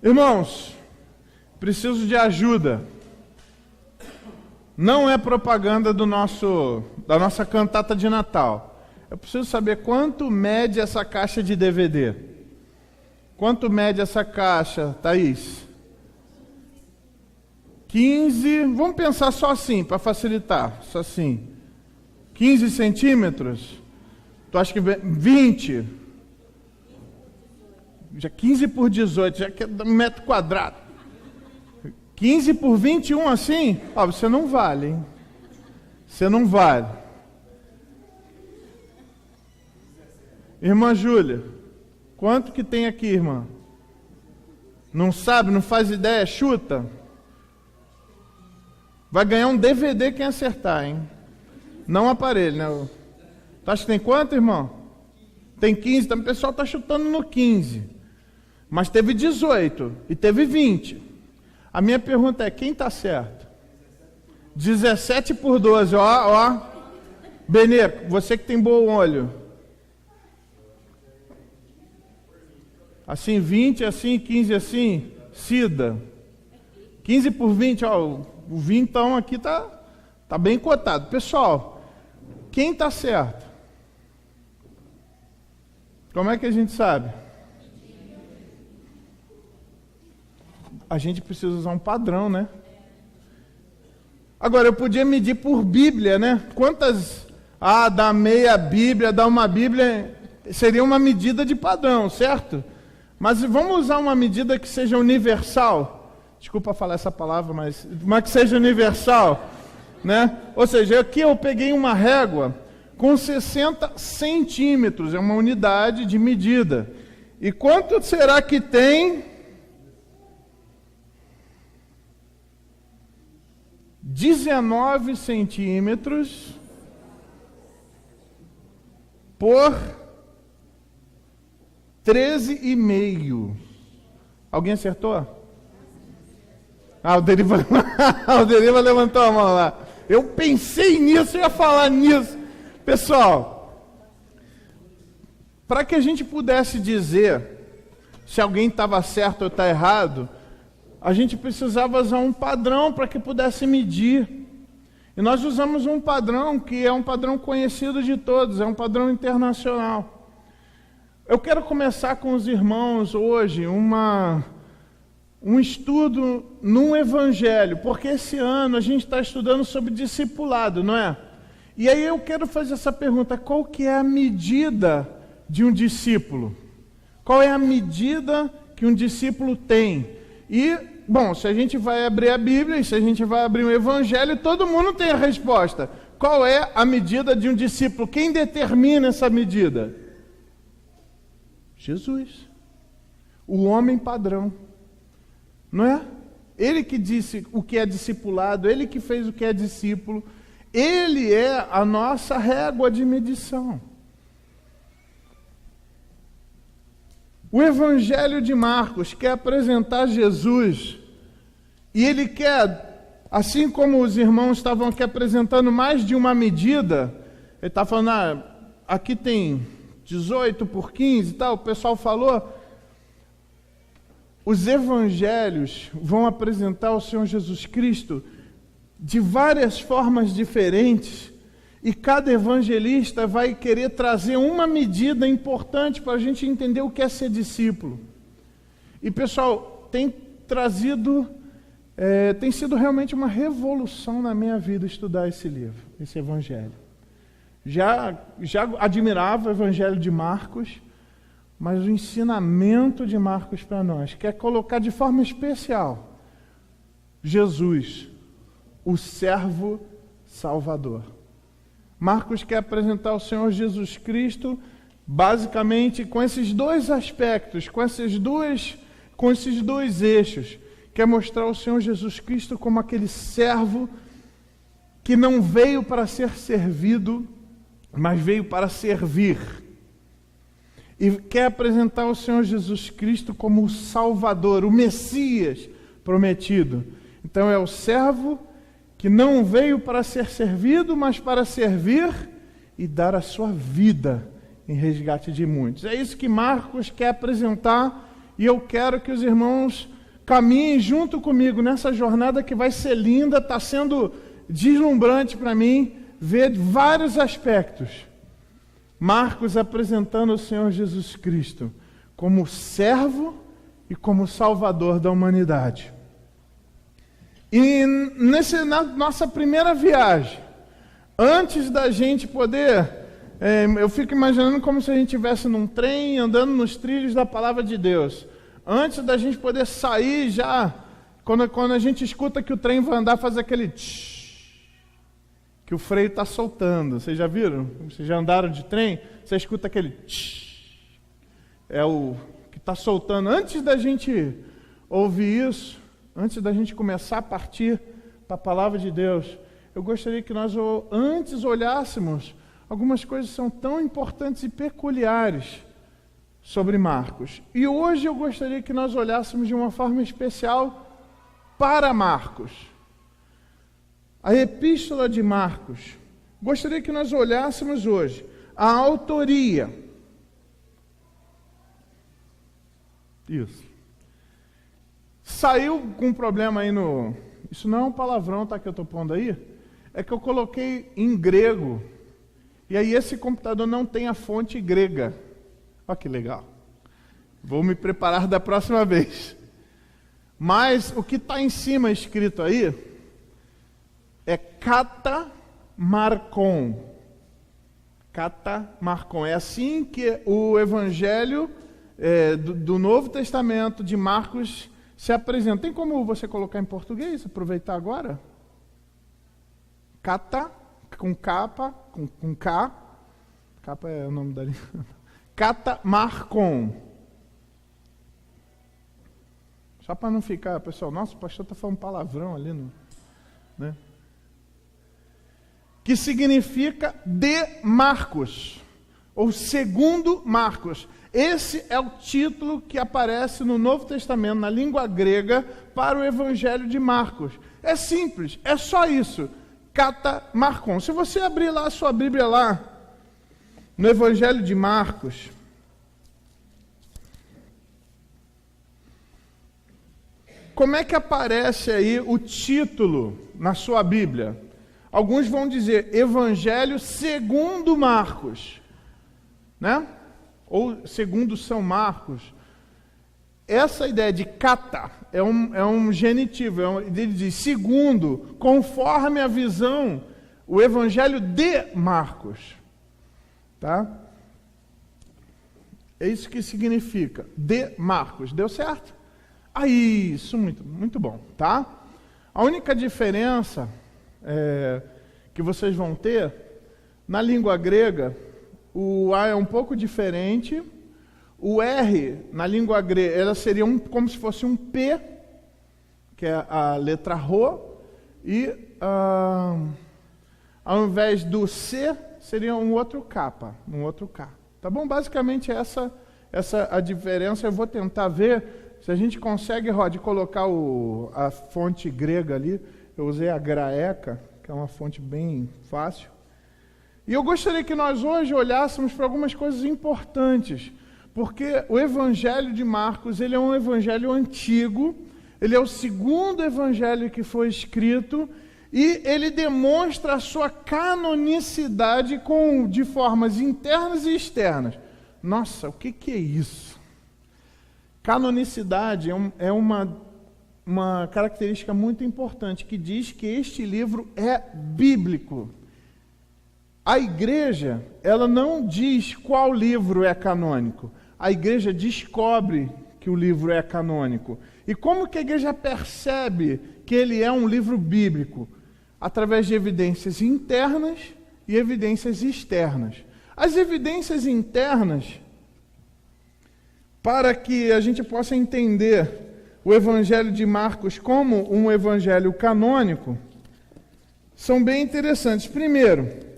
Irmãos, preciso de ajuda. Não é propaganda da nossa cantata de Natal. Eu preciso saber quanto mede essa caixa de DVD. Quanto mede essa caixa, Thaís? 15, vamos pensar só assim, para facilitar, só assim. 15 centímetros? Tu acha que 20? Já 15 por 18, já que é 1 metro quadrado. 15 por 21 assim? Ó, você não vale, hein? Você não vale. Irmã Júlia, quanto que tem aqui, irmã? Não sabe, não faz ideia, chuta. Vai ganhar um DVD quem acertar, hein? Não aparelho, né? Tu acha que tem quanto, irmão? Tem 15, então o pessoal está chutando no 15. Mas teve 18 e teve 20. A minha pergunta é, quem está certo? 17 por 12, ó. Benê, você que tem bom olho. Assim 20, assim 15, assim. Cida. 15 por 20, ó. O 20 então aqui tá bem cotado. Pessoal, quem está certo? Como é que a gente sabe? A gente precisa usar um padrão, né? Agora, eu podia medir por Bíblia, né? Quantas... dá meia Bíblia, dá uma Bíblia... Seria uma medida de padrão, certo? Mas vamos usar uma medida que seja universal. Desculpa falar essa palavra, mas que seja universal, né? Ou seja, aqui eu peguei uma régua com 60 centímetros, é uma unidade de medida. E quanto será que tem... 19 centímetros por 13,5. Alguém acertou? O Deriva levantou a mão lá. Eu pensei nisso, eu ia falar nisso. Pessoal, para que a gente pudesse dizer se alguém estava certo ou está errado, a gente precisava usar um padrão para que pudesse medir. E nós usamos um padrão que é um padrão conhecido de todos, é um padrão internacional. Eu quero começar com os irmãos hoje um estudo num evangelho, porque esse ano a gente está estudando sobre discipulado, não é? E aí eu quero fazer essa pergunta, qual que é a medida de um discípulo? Qual é a medida que um discípulo tem? E, bom, se a gente vai abrir a Bíblia e se a gente vai abrir um evangelho, todo mundo tem a resposta. Qual é a medida de um discípulo? Quem determina essa medida? Jesus. O homem padrão. Não é? Ele que disse o que é discipulado, ele que fez o que é discípulo. Ele é a nossa régua de medição. O Evangelho de Marcos quer apresentar Jesus e ele quer, assim como os irmãos estavam aqui apresentando mais de uma medida, ele está falando, aqui tem 18 por 15 e tal, o pessoal falou, os evangelhos vão apresentar o Senhor Jesus Cristo de várias formas diferentes, e cada evangelista vai querer trazer uma medida importante para a gente entender o que é ser discípulo. E pessoal, tem sido realmente uma revolução na minha vida estudar esse livro, esse evangelho. Já admirava o evangelho de Marcos, mas o ensinamento de Marcos para nós quer colocar de forma especial Jesus, o servo salvador. Marcos quer apresentar o Senhor Jesus Cristo basicamente com esses dois aspectos, com esses dois eixos. Quer mostrar o Senhor Jesus Cristo como aquele servo que não veio para ser servido, mas veio para servir. E quer apresentar o Senhor Jesus Cristo como o Salvador, o Messias prometido. Então é o servo que não veio para ser servido, mas para servir e dar a sua vida em resgate de muitos. É isso que Marcos quer apresentar e eu quero que os irmãos caminhem junto comigo nessa jornada que vai ser linda, está sendo deslumbrante para mim ver vários aspectos. Marcos apresentando o Senhor Jesus Cristo como servo e como salvador da humanidade. E na nossa primeira viagem, antes da gente poder, eu fico imaginando como se a gente estivesse num trem, andando nos trilhos da palavra de Deus. Antes da gente poder sair já, quando a gente escuta que o trem vai andar, faz aquele tsh, que o freio está soltando. Vocês já viram? Vocês já andaram de trem? Você escuta aquele tsh, é o que está soltando. Antes da gente ouvir isso, antes da gente começar a partir para a palavra de Deus, eu gostaria que nós antes olhássemos algumas coisas que são tão importantes e peculiares sobre Marcos. E hoje eu gostaria que nós olhássemos de uma forma especial para Marcos. A Epístola de Marcos. Gostaria que nós olhássemos hoje a autoria. Isso. Saiu com um problema aí no... Isso não é um palavrão, tá, que eu estou pondo aí? É que eu coloquei em grego. E aí esse computador não tem a fonte grega. Olha que legal. Vou me preparar da próxima vez. Mas o que está em cima escrito aí é katamarkon. Katamarkon. É assim que o Evangelho do Novo Testamento de Marcos se apresenta. Tem como você colocar em português? Aproveitar agora? Kata, com capa, com K. Capa é o nome da língua. Katamarkon. Só para não ficar, pessoal, nossa, o pastor está falando palavrão ali, né? Que significa de Marcos, ou segundo Marcos. Esse é o título que aparece no Novo Testamento, na língua grega, para o Evangelho de Marcos. É simples, é só isso. Katamarkon. Se você abrir lá a sua Bíblia lá, no Evangelho de Marcos, como é que aparece aí o título na sua Bíblia? Alguns vão dizer Evangelho segundo Marcos, né? Ou segundo São Marcos. Essa ideia de kata é um genitivo, ele diz segundo, conforme a visão, o Evangelho de Marcos. Tá? É isso que significa, de Marcos. Deu certo? Isso, muito, muito bom. Tá? A única diferença que vocês vão ter, na língua grega, o A é um pouco diferente. O R, na língua grega, ela seria como se fosse um P, que é a letra Rho, e ao invés do C, seria um outro K. Tá bom? Basicamente essa a diferença. Eu vou tentar ver se a gente consegue, Rod, colocar a fonte grega ali. Eu usei a Graeca, que é uma fonte bem fácil. E eu gostaria que nós hoje olhássemos para algumas coisas importantes, porque o Evangelho de Marcos, ele é um evangelho antigo, ele é o segundo evangelho que foi escrito, e ele demonstra a sua canonicidade de formas internas e externas. Nossa, o que é isso? Canonicidade é uma característica muito importante, que diz que este livro é bíblico. A igreja, ela não diz qual livro é canônico. A igreja descobre que o livro é canônico. E como que a igreja percebe que ele é um livro bíblico? Através de evidências internas e evidências externas. As evidências internas, para que a gente possa entender o Evangelho de Marcos como um evangelho canônico, são bem interessantes. Primeiro,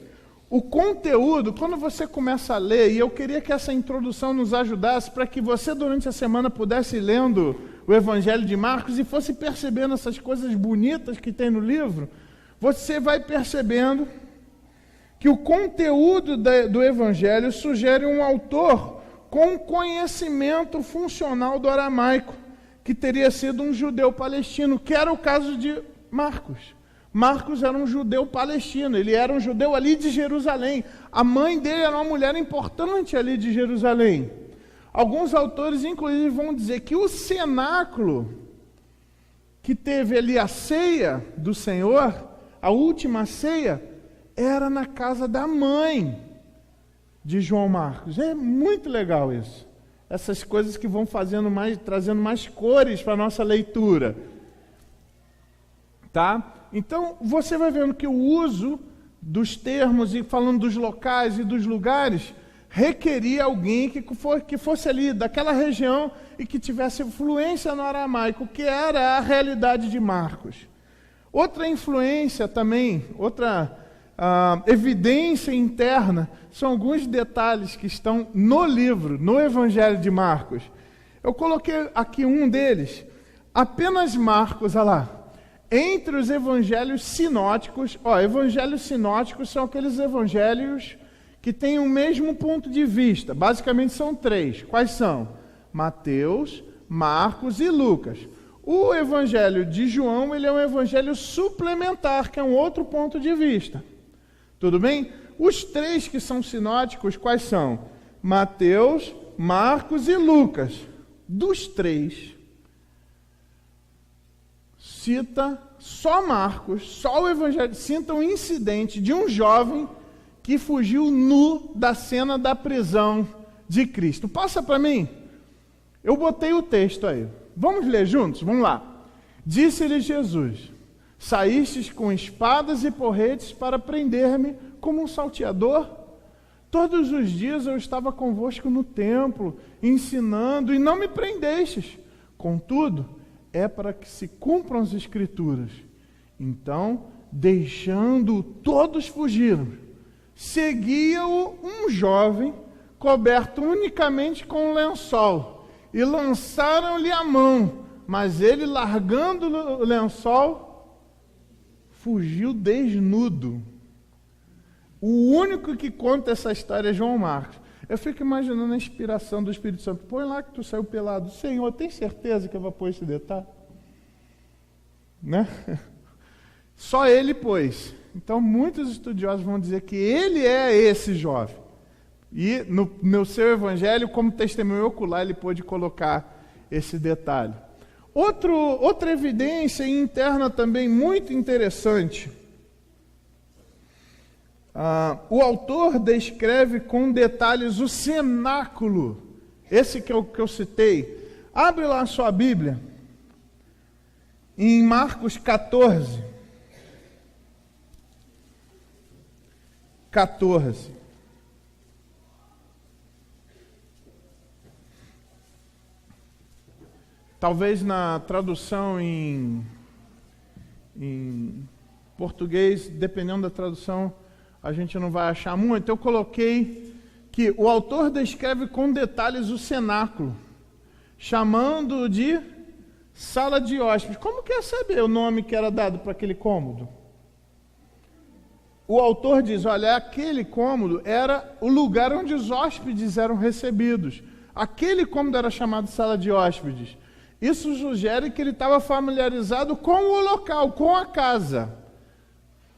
o conteúdo, quando você começa a ler, e eu queria que essa introdução nos ajudasse para que você durante a semana pudesse ir lendo o Evangelho de Marcos e fosse percebendo essas coisas bonitas que tem no livro, você vai percebendo que o conteúdo do Evangelho sugere um autor com conhecimento funcional do aramaico, que teria sido um judeu palestino, que era o caso de Marcos. Marcos era um judeu palestino, ele era um judeu ali de Jerusalém. A mãe dele era uma mulher importante ali de Jerusalém. Alguns autores, inclusive, vão dizer que o cenáculo que teve ali a ceia do Senhor, a última ceia, era na casa da mãe de João Marcos. É muito legal isso. Essas coisas que vão trazendo mais cores para a nossa leitura. Tá? Então, você vai vendo que o uso dos termos, e falando dos locais e dos lugares, requeria alguém que fosse ali daquela região e que tivesse influência no aramaico, que era a realidade de Marcos. Outra influência também, outra evidência interna, são alguns detalhes que estão no livro, no Evangelho de Marcos. Eu coloquei aqui um deles, apenas Marcos, olha lá. Entre os evangelhos sinóticos, evangelhos sinóticos são aqueles evangelhos que têm o mesmo ponto de vista. Basicamente são 3. Quais são? Mateus, Marcos e Lucas. O evangelho de João, ele é um evangelho suplementar, que é um outro ponto de vista. Tudo bem? Os 3 que são sinóticos, quais são? Mateus, Marcos e Lucas. Dos 3, cita só Marcos, só o Evangelho, cita um incidente de um jovem que fugiu nu da cena da prisão de Cristo. Passa para mim. Eu botei o texto aí. Vamos ler juntos? Vamos lá. Disse-lhe Jesus: saístes com espadas e porretes para prender-me como um salteador? Todos os dias eu estava convosco no templo, ensinando, e não me prendestes. Contudo, é para que se cumpram as Escrituras. Então, deixando todos fugiram, seguia-o um jovem, coberto unicamente com um lençol, e lançaram-lhe a mão, mas ele, largando o lençol, fugiu desnudo. O único que conta essa história é João Marcos. Eu fico imaginando a inspiração do Espírito Santo. Põe lá que tu saiu pelado. Senhor, tem certeza que eu vou pôr esse detalhe? Né? Só ele pôs. Então, muitos estudiosos vão dizer que ele é esse jovem. E no seu evangelho, como testemunho ocular, ele pôde colocar esse detalhe. Outra evidência interna também muito interessante. O autor descreve com detalhes o cenáculo, esse que eu citei. Abre lá a sua Bíblia, em Marcos 14. Talvez na tradução em português, dependendo da tradução, a gente não vai achar muito. Eu coloquei que o autor descreve com detalhes o cenáculo, chamando de sala de hóspedes. Como quer saber o nome que era dado para aquele cômodo? O autor diz, olha, aquele cômodo era o lugar onde os hóspedes eram recebidos. Aquele cômodo era chamado sala de hóspedes. Isso sugere que ele estava familiarizado com o local, com a casa.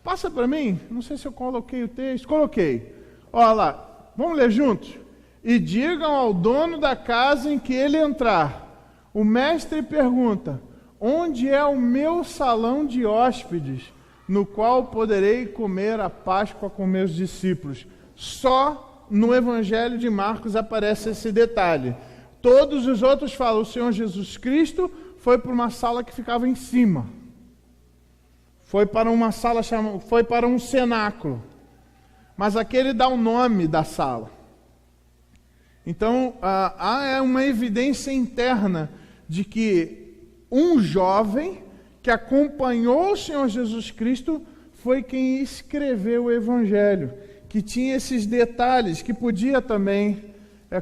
Passa para mim, não sei se eu coloquei o texto. Coloquei. Olha lá, vamos ler juntos? E digam ao dono da casa em que ele entrar. O mestre pergunta, onde é o meu salão de hóspedes, no qual poderei comer a Páscoa com meus discípulos? Só no Evangelho de Marcos aparece esse detalhe. Todos os outros falam, o Senhor Jesus Cristo foi para uma sala que ficava em cima. Foi para uma sala, foi para um cenáculo. Mas aqui ele dá o nome da sala. Então, há uma evidência interna de que um jovem que acompanhou o Senhor Jesus Cristo foi quem escreveu o Evangelho, que tinha esses detalhes que podia também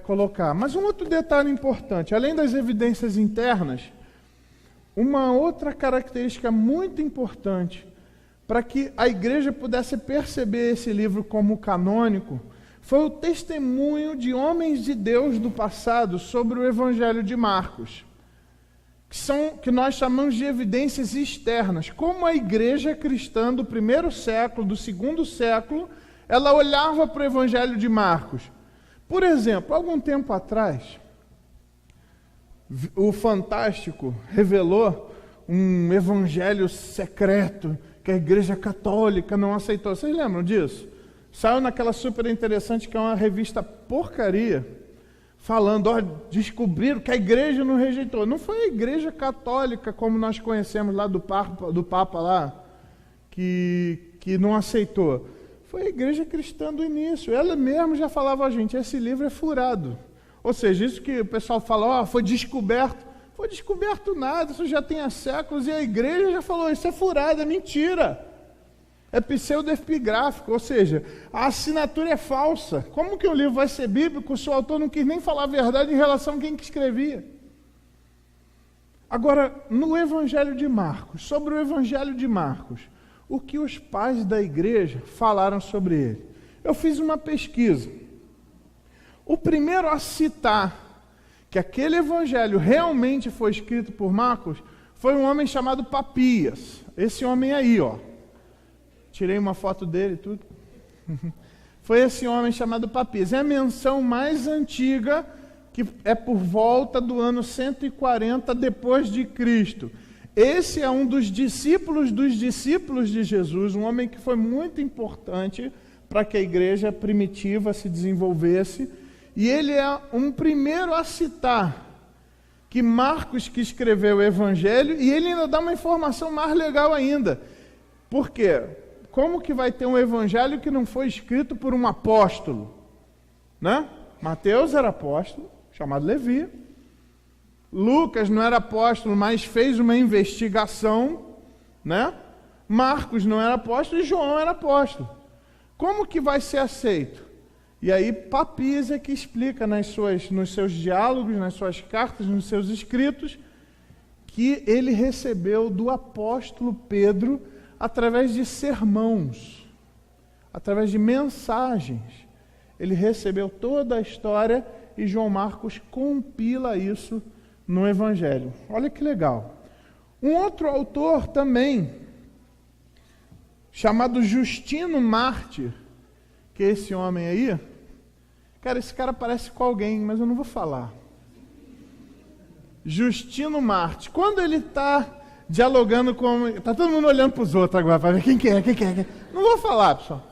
colocar. Mas um outro detalhe importante, além das evidências internas, uma outra característica muito importante para que a igreja pudesse perceber esse livro como canônico foi o testemunho de homens de Deus do passado sobre o Evangelho de Marcos, que nós chamamos de evidências externas. Como a igreja cristã do primeiro século, do segundo século, ela olhava para o Evangelho de Marcos. Por exemplo, algum tempo atrás, o Fantástico revelou um evangelho secreto que a Igreja Católica não aceitou. Vocês lembram disso? Saiu naquela super interessante, que é uma revista porcaria, falando, descobriram que a igreja não rejeitou. Não foi a Igreja Católica, como nós conhecemos lá do Papa lá, que não aceitou. Foi a igreja cristã do início. Ela mesma já falava, gente, esse livro é furado. Ou seja, isso que o pessoal fala, foi descoberto. Foi descoberto nada, isso já tem há séculos, e a igreja já falou, isso é furado, é mentira. É pseudepigráfico, ou seja, a assinatura é falsa. Como que o livro vai ser bíblico se o autor não quis nem falar a verdade em relação a quem que escrevia? Agora, no Evangelho de Marcos, sobre o Evangelho de Marcos, o que os pais da igreja falaram sobre ele? Eu fiz uma pesquisa. O primeiro a citar que aquele evangelho realmente foi escrito por Marcos foi um homem chamado Papias. Esse homem aí, tirei uma foto dele e tudo. Foi esse homem chamado Papias. É a menção mais antiga, que é por volta do ano 140 depois de Cristo. Esse é um dos discípulos de Jesus, um homem que foi muito importante para que a igreja primitiva se desenvolvesse. E ele é um primeiro a citar que Marcos que escreveu o Evangelho, e ele ainda dá uma informação mais legal ainda. Por quê? Como que vai ter um Evangelho que não foi escrito por um apóstolo? Né? Mateus era apóstolo, chamado Levi. Lucas não era apóstolo, mas fez uma investigação, né? Marcos não era apóstolo e João era apóstolo. Como que vai ser aceito? E aí Papias é que explica nos seus diálogos, nas suas cartas, nos seus escritos, que ele recebeu do apóstolo Pedro através de sermãos, através de mensagens. Ele recebeu toda a história e João Marcos compila isso no Evangelho. Olha que legal. Um outro autor também, chamado Justino Mártir, que é esse homem aí. Cara, esse cara parece com alguém, mas eu não vou falar. Justino Mártir. Quando ele está dialogando com... Está todo mundo olhando para os outros agora, para ver quem que é. Não vou falar, pessoal.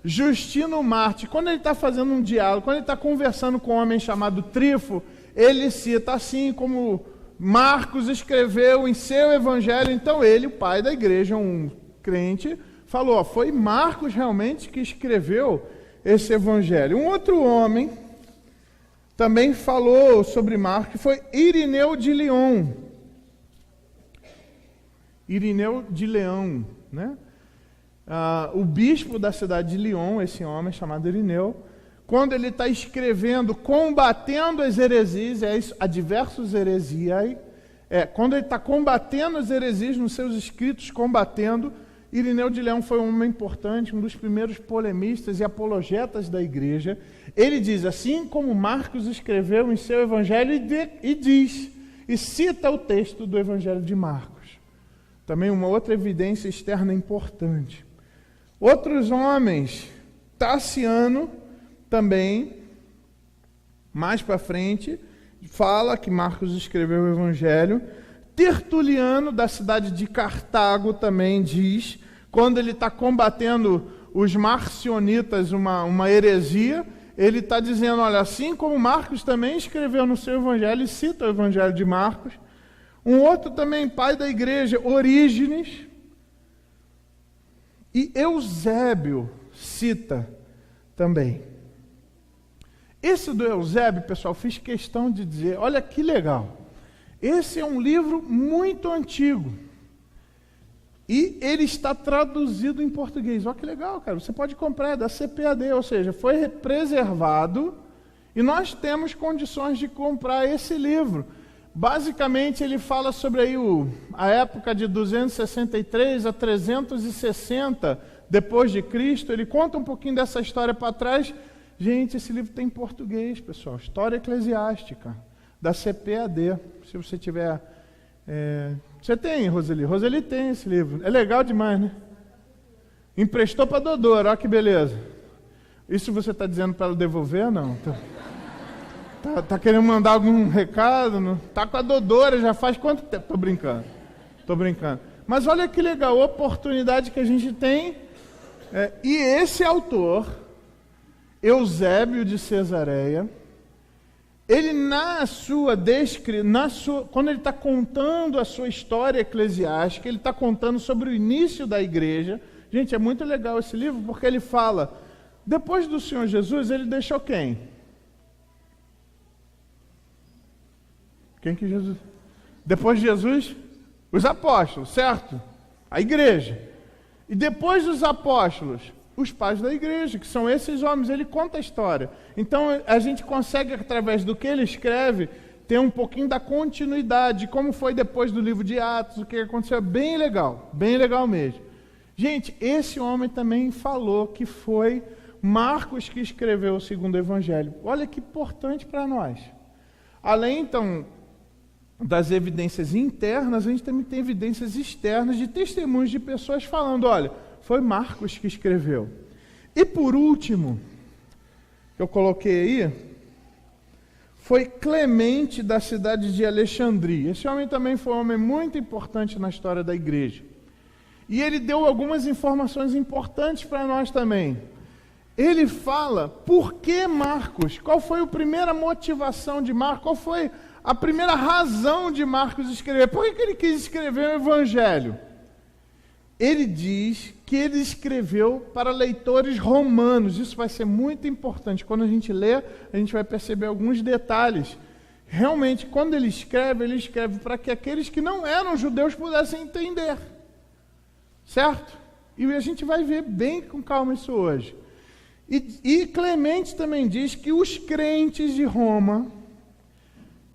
Justino Mártir, quando ele está fazendo um diálogo, quando ele está conversando com um homem chamado Trífo, ele cita assim como Marcos escreveu em seu evangelho. Então ele, o pai da igreja, um crente, falou, foi Marcos realmente que escreveu esse evangelho. Um outro homem também falou sobre Marcos, que foi Irineu de Lyon. Irineu de Leão, né? O bispo da cidade de Lyon, esse homem chamado Irineu, quando ele está escrevendo, combatendo as heresias, há diversos heresias, quando ele está combatendo as heresias nos seus escritos, combatendo, Irineu de Leão foi um homem importante, um dos primeiros polemistas e apologetas da igreja. Ele diz, assim como Marcos escreveu em seu evangelho, e cita o texto do evangelho de Marcos. Também uma outra evidência externa importante. Outros homens, Taciano, também, mais para frente, fala que Marcos escreveu o Evangelho. Tertuliano, da cidade de Cartago, também diz, quando ele está combatendo os marcionitas, uma heresia, ele está dizendo, olha, assim como Marcos também escreveu no seu Evangelho, e cita o Evangelho de Marcos. Um outro também, pai da igreja, Orígenes, e Eusébio cita também. Esse do Eusébio, pessoal, fiz questão de dizer, olha que legal. Esse é um livro muito antigo. E ele está traduzido em português. Olha que legal, cara. Você pode comprar da CPAD, ou seja, foi preservado e nós temos condições de comprar esse livro. Basicamente, ele fala sobre aí a época de 263 a 360 depois de Cristo. Ele conta um pouquinho dessa história para trás. Gente, esse livro tem em português, pessoal. História Eclesiástica, da CPAD. Se você tiver... Você tem, Roseli? Roseli tem esse livro. É legal demais, né? Emprestou para a Dodora, olha que beleza. Isso você está dizendo para ela devolver, não? Tá querendo mandar algum recado? Não? Tá com a Dodora, já faz quanto tempo? Tô brincando. Mas olha que legal, a oportunidade que a gente tem. E esse autor, Eusébio de Cesareia, ele quando ele está contando a sua história eclesiástica, ele está contando sobre o início da igreja. Gente, é muito legal esse livro, porque ele fala, depois do Senhor Jesus, ele deixou quem? Quem que Jesus? Depois de Jesus, os apóstolos, certo? A igreja. E depois dos apóstolos, os pais da igreja, que são esses homens. Ele conta a história. Então a gente consegue, através do que ele escreve, ter um pouquinho da continuidade, como foi depois do livro de Atos, o que aconteceu. Bem legal mesmo. Gente, esse homem também falou que foi Marcos que escreveu o segundo evangelho. Olha que importante para nós. Além, então, das evidências internas, a gente também tem evidências externas de testemunhos de pessoas falando, olha, foi Marcos que escreveu. E por último, que eu coloquei aí, foi Clemente da cidade de Alexandria. Esse homem também foi um homem muito importante na história da igreja. E ele deu algumas informações importantes para nós também. Ele fala por que Marcos, qual foi a primeira motivação de Marcos, qual foi a primeira razão de Marcos escrever. Por que ele quis escrever o evangelho? Ele diz que ele escreveu para leitores romanos. Isso vai ser muito importante. Quando a gente lê, a gente vai perceber alguns detalhes. Realmente, quando ele escreve para que aqueles que não eram judeus pudessem entender. Certo? E a gente vai ver bem com calma isso hoje. E Clemente também diz que os crentes de Roma,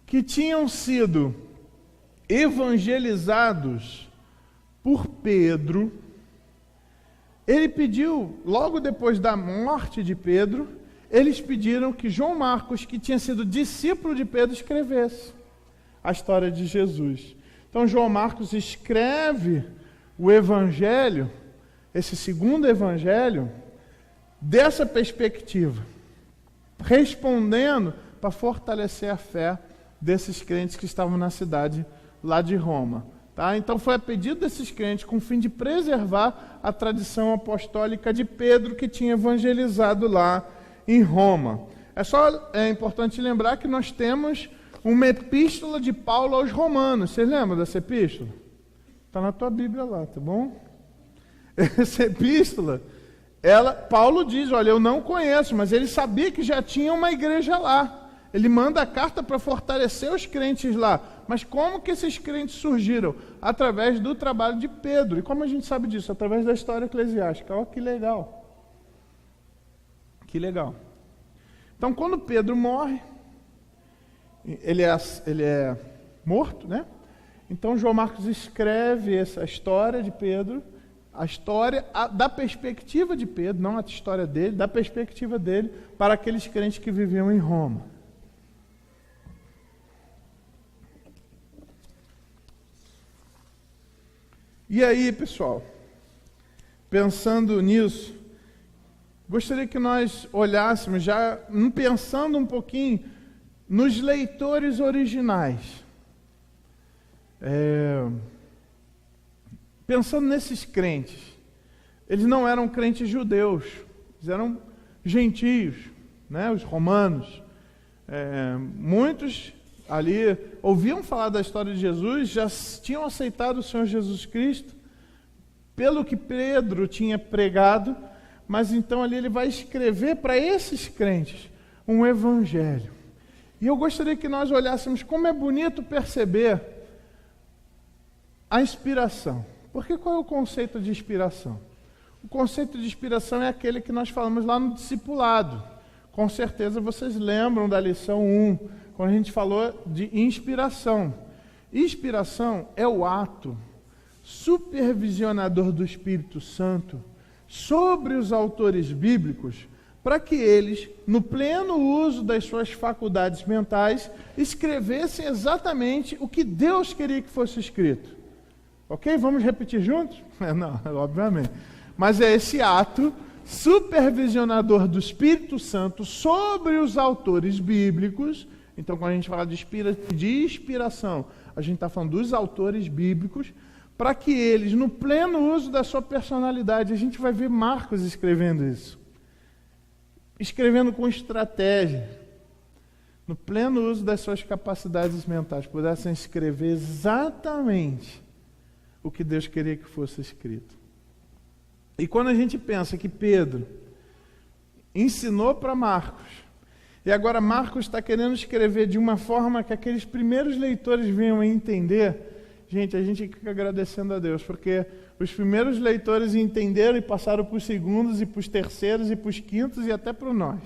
que tinham sido evangelizados por Pedro, ele pediu, logo depois da morte de Pedro, eles pediram que João Marcos, que tinha sido discípulo de Pedro, escrevesse a história de Jesus. Então João Marcos escreve o evangelho, esse segundo evangelho, dessa perspectiva, respondendo para fortalecer a fé desses crentes que estavam na cidade lá de Roma. Tá? Então foi a pedido desses crentes com o fim de preservar a tradição apostólica de Pedro, que tinha evangelizado lá em Roma. É importante lembrar que nós temos uma epístola de Paulo aos Romanos. Vocês lembram dessa epístola? Está na tua Bíblia lá, tá bom? Essa epístola, Paulo diz, olha, eu não conheço, mas ele sabia que já tinha uma igreja lá. Ele manda a carta para fortalecer os crentes lá. Mas como que esses crentes surgiram? Através do trabalho de Pedro. E como a gente sabe disso? Através da história eclesiástica. Olha que legal. Que legal. Então, quando Pedro morre, ele é morto, né? Então, João Marcos escreve essa história de Pedro, a história da perspectiva de Pedro, não a história dele, da perspectiva dele, para aqueles crentes que viviam em Roma. E aí, pessoal, pensando nisso, gostaria que nós olhássemos, já pensando um pouquinho nos leitores originais. Pensando nesses crentes, eles não eram crentes judeus, eles eram gentios, né, os romanos. Muitos ali ouviam falar da história de Jesus, já tinham aceitado o Senhor Jesus Cristo, pelo que Pedro tinha pregado, mas então ali ele vai escrever para esses crentes um evangelho. E eu gostaria que nós olhássemos como é bonito perceber a inspiração. Porque qual é o conceito de inspiração? O conceito de inspiração é aquele que nós falamos lá no discipulado. Com certeza vocês lembram da lição 1, quando a gente falou de inspiração. Inspiração é o ato supervisionador do Espírito Santo sobre os autores bíblicos para que eles, no pleno uso das suas faculdades mentais, escrevessem exatamente o que Deus queria que fosse escrito. Ok? Vamos repetir juntos? Não, obviamente. Mas é esse ato supervisionador do Espírito Santo sobre os autores bíblicos. Então, quando a gente fala de inspiração, a gente está falando dos autores bíblicos, para que eles, no pleno uso da sua personalidade, a gente vai ver Marcos escrevendo isso. Escrevendo com estratégia, no pleno uso das suas capacidades mentais, pudessem escrever exatamente o que Deus queria que fosse escrito. E quando a gente pensa que Pedro ensinou para Marcos, e agora Marcos está querendo escrever de uma forma que aqueles primeiros leitores venham a entender, gente, a gente fica agradecendo a Deus, porque os primeiros leitores entenderam e passaram para os segundos e para os terceiros e para os quintos e até para nós.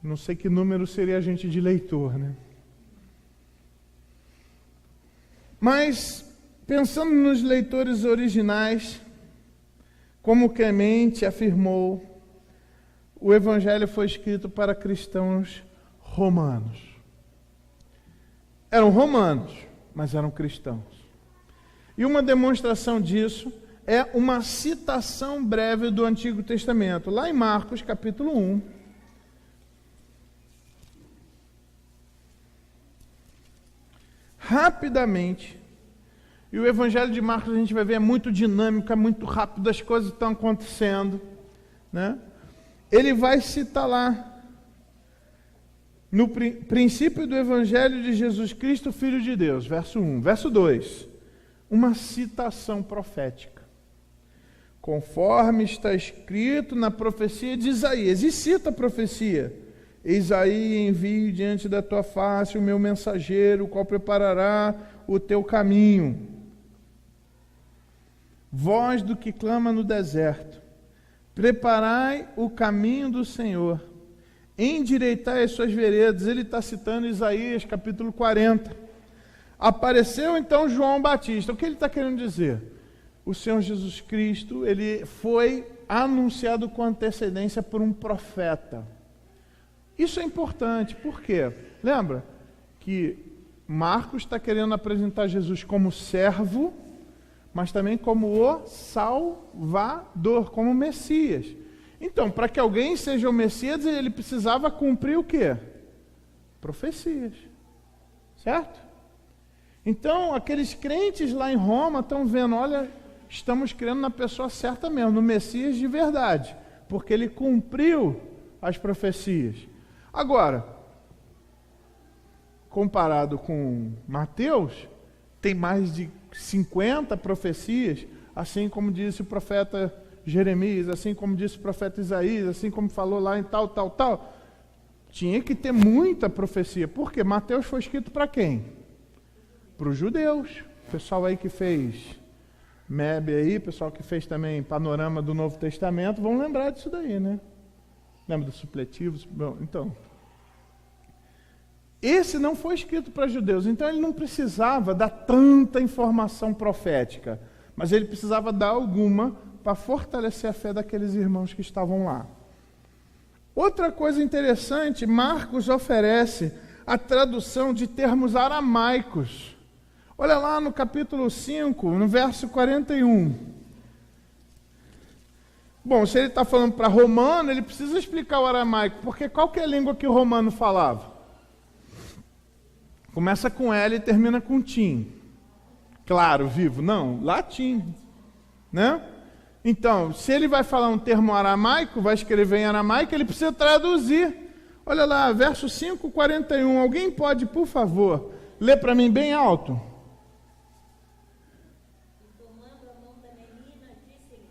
Não sei que número seria a gente de leitor, né? Mas, pensando nos leitores originais, como Clemente afirmou, o Evangelho foi escrito para cristãos romanos. Eram romanos, mas eram cristãos. E uma demonstração disso é uma citação breve do Antigo Testamento, lá em Marcos, capítulo 1. Rapidamente, e o Evangelho de Marcos a gente vai ver é muito dinâmico, é muito rápido, as coisas estão acontecendo, né? Ele vai citar lá, no princípio do Evangelho de Jesus Cristo, Filho de Deus, verso 1. Verso 2, uma citação profética. Conforme está escrito na profecia de Isaías, e cita a profecia: Eis aí envio diante da tua face o meu mensageiro, o qual preparará o teu caminho. Voz do que clama no deserto, preparai o caminho do Senhor, endireitai as suas veredas. Ele está citando Isaías, capítulo 40. Apareceu então João Batista. O que ele está querendo dizer? O Senhor Jesus Cristo, ele foi anunciado com antecedência por um profeta. Isso é importante, por quê? Lembra que Marcos está querendo apresentar Jesus como servo, mas também como o Salvador, como o Messias. Então, para que alguém seja o Messias, ele precisava cumprir o quê? Profecias. Certo? Então, aqueles crentes lá em Roma estão vendo, olha, estamos crendo na pessoa certa mesmo, no Messias de verdade, porque ele cumpriu as profecias. Agora, comparado com Mateus, tem mais de 50 profecias, assim como disse o profeta Jeremias, assim como disse o profeta Isaías, assim como falou lá em tal. Tinha que ter muita profecia. Por quê? Mateus foi escrito para quem? Para os judeus. O pessoal aí que fez MEB aí, pessoal que fez também panorama do Novo Testamento, vão lembrar disso daí, né? Lembra dos supletivos? Bom, então, esse não foi escrito para judeus, então ele não precisava dar tanta informação profética, mas ele precisava dar alguma para fortalecer a fé daqueles irmãos que estavam lá. Outra coisa interessante, Marcos oferece a tradução de termos aramaicos. Olha lá no capítulo 5, no verso 41. Bom, se ele está falando para romano, ele precisa explicar o aramaico, porque qual que é a língua que o romano falava? Começa com L e termina com tim. Claro, vivo. Não, latim. Né? Então, se ele vai falar um termo aramaico, vai escrever em aramaico, ele precisa traduzir. Olha lá, verso 5:41. Alguém pode, por favor, ler para mim bem alto? Tomando a mão da menina, disse-lhe: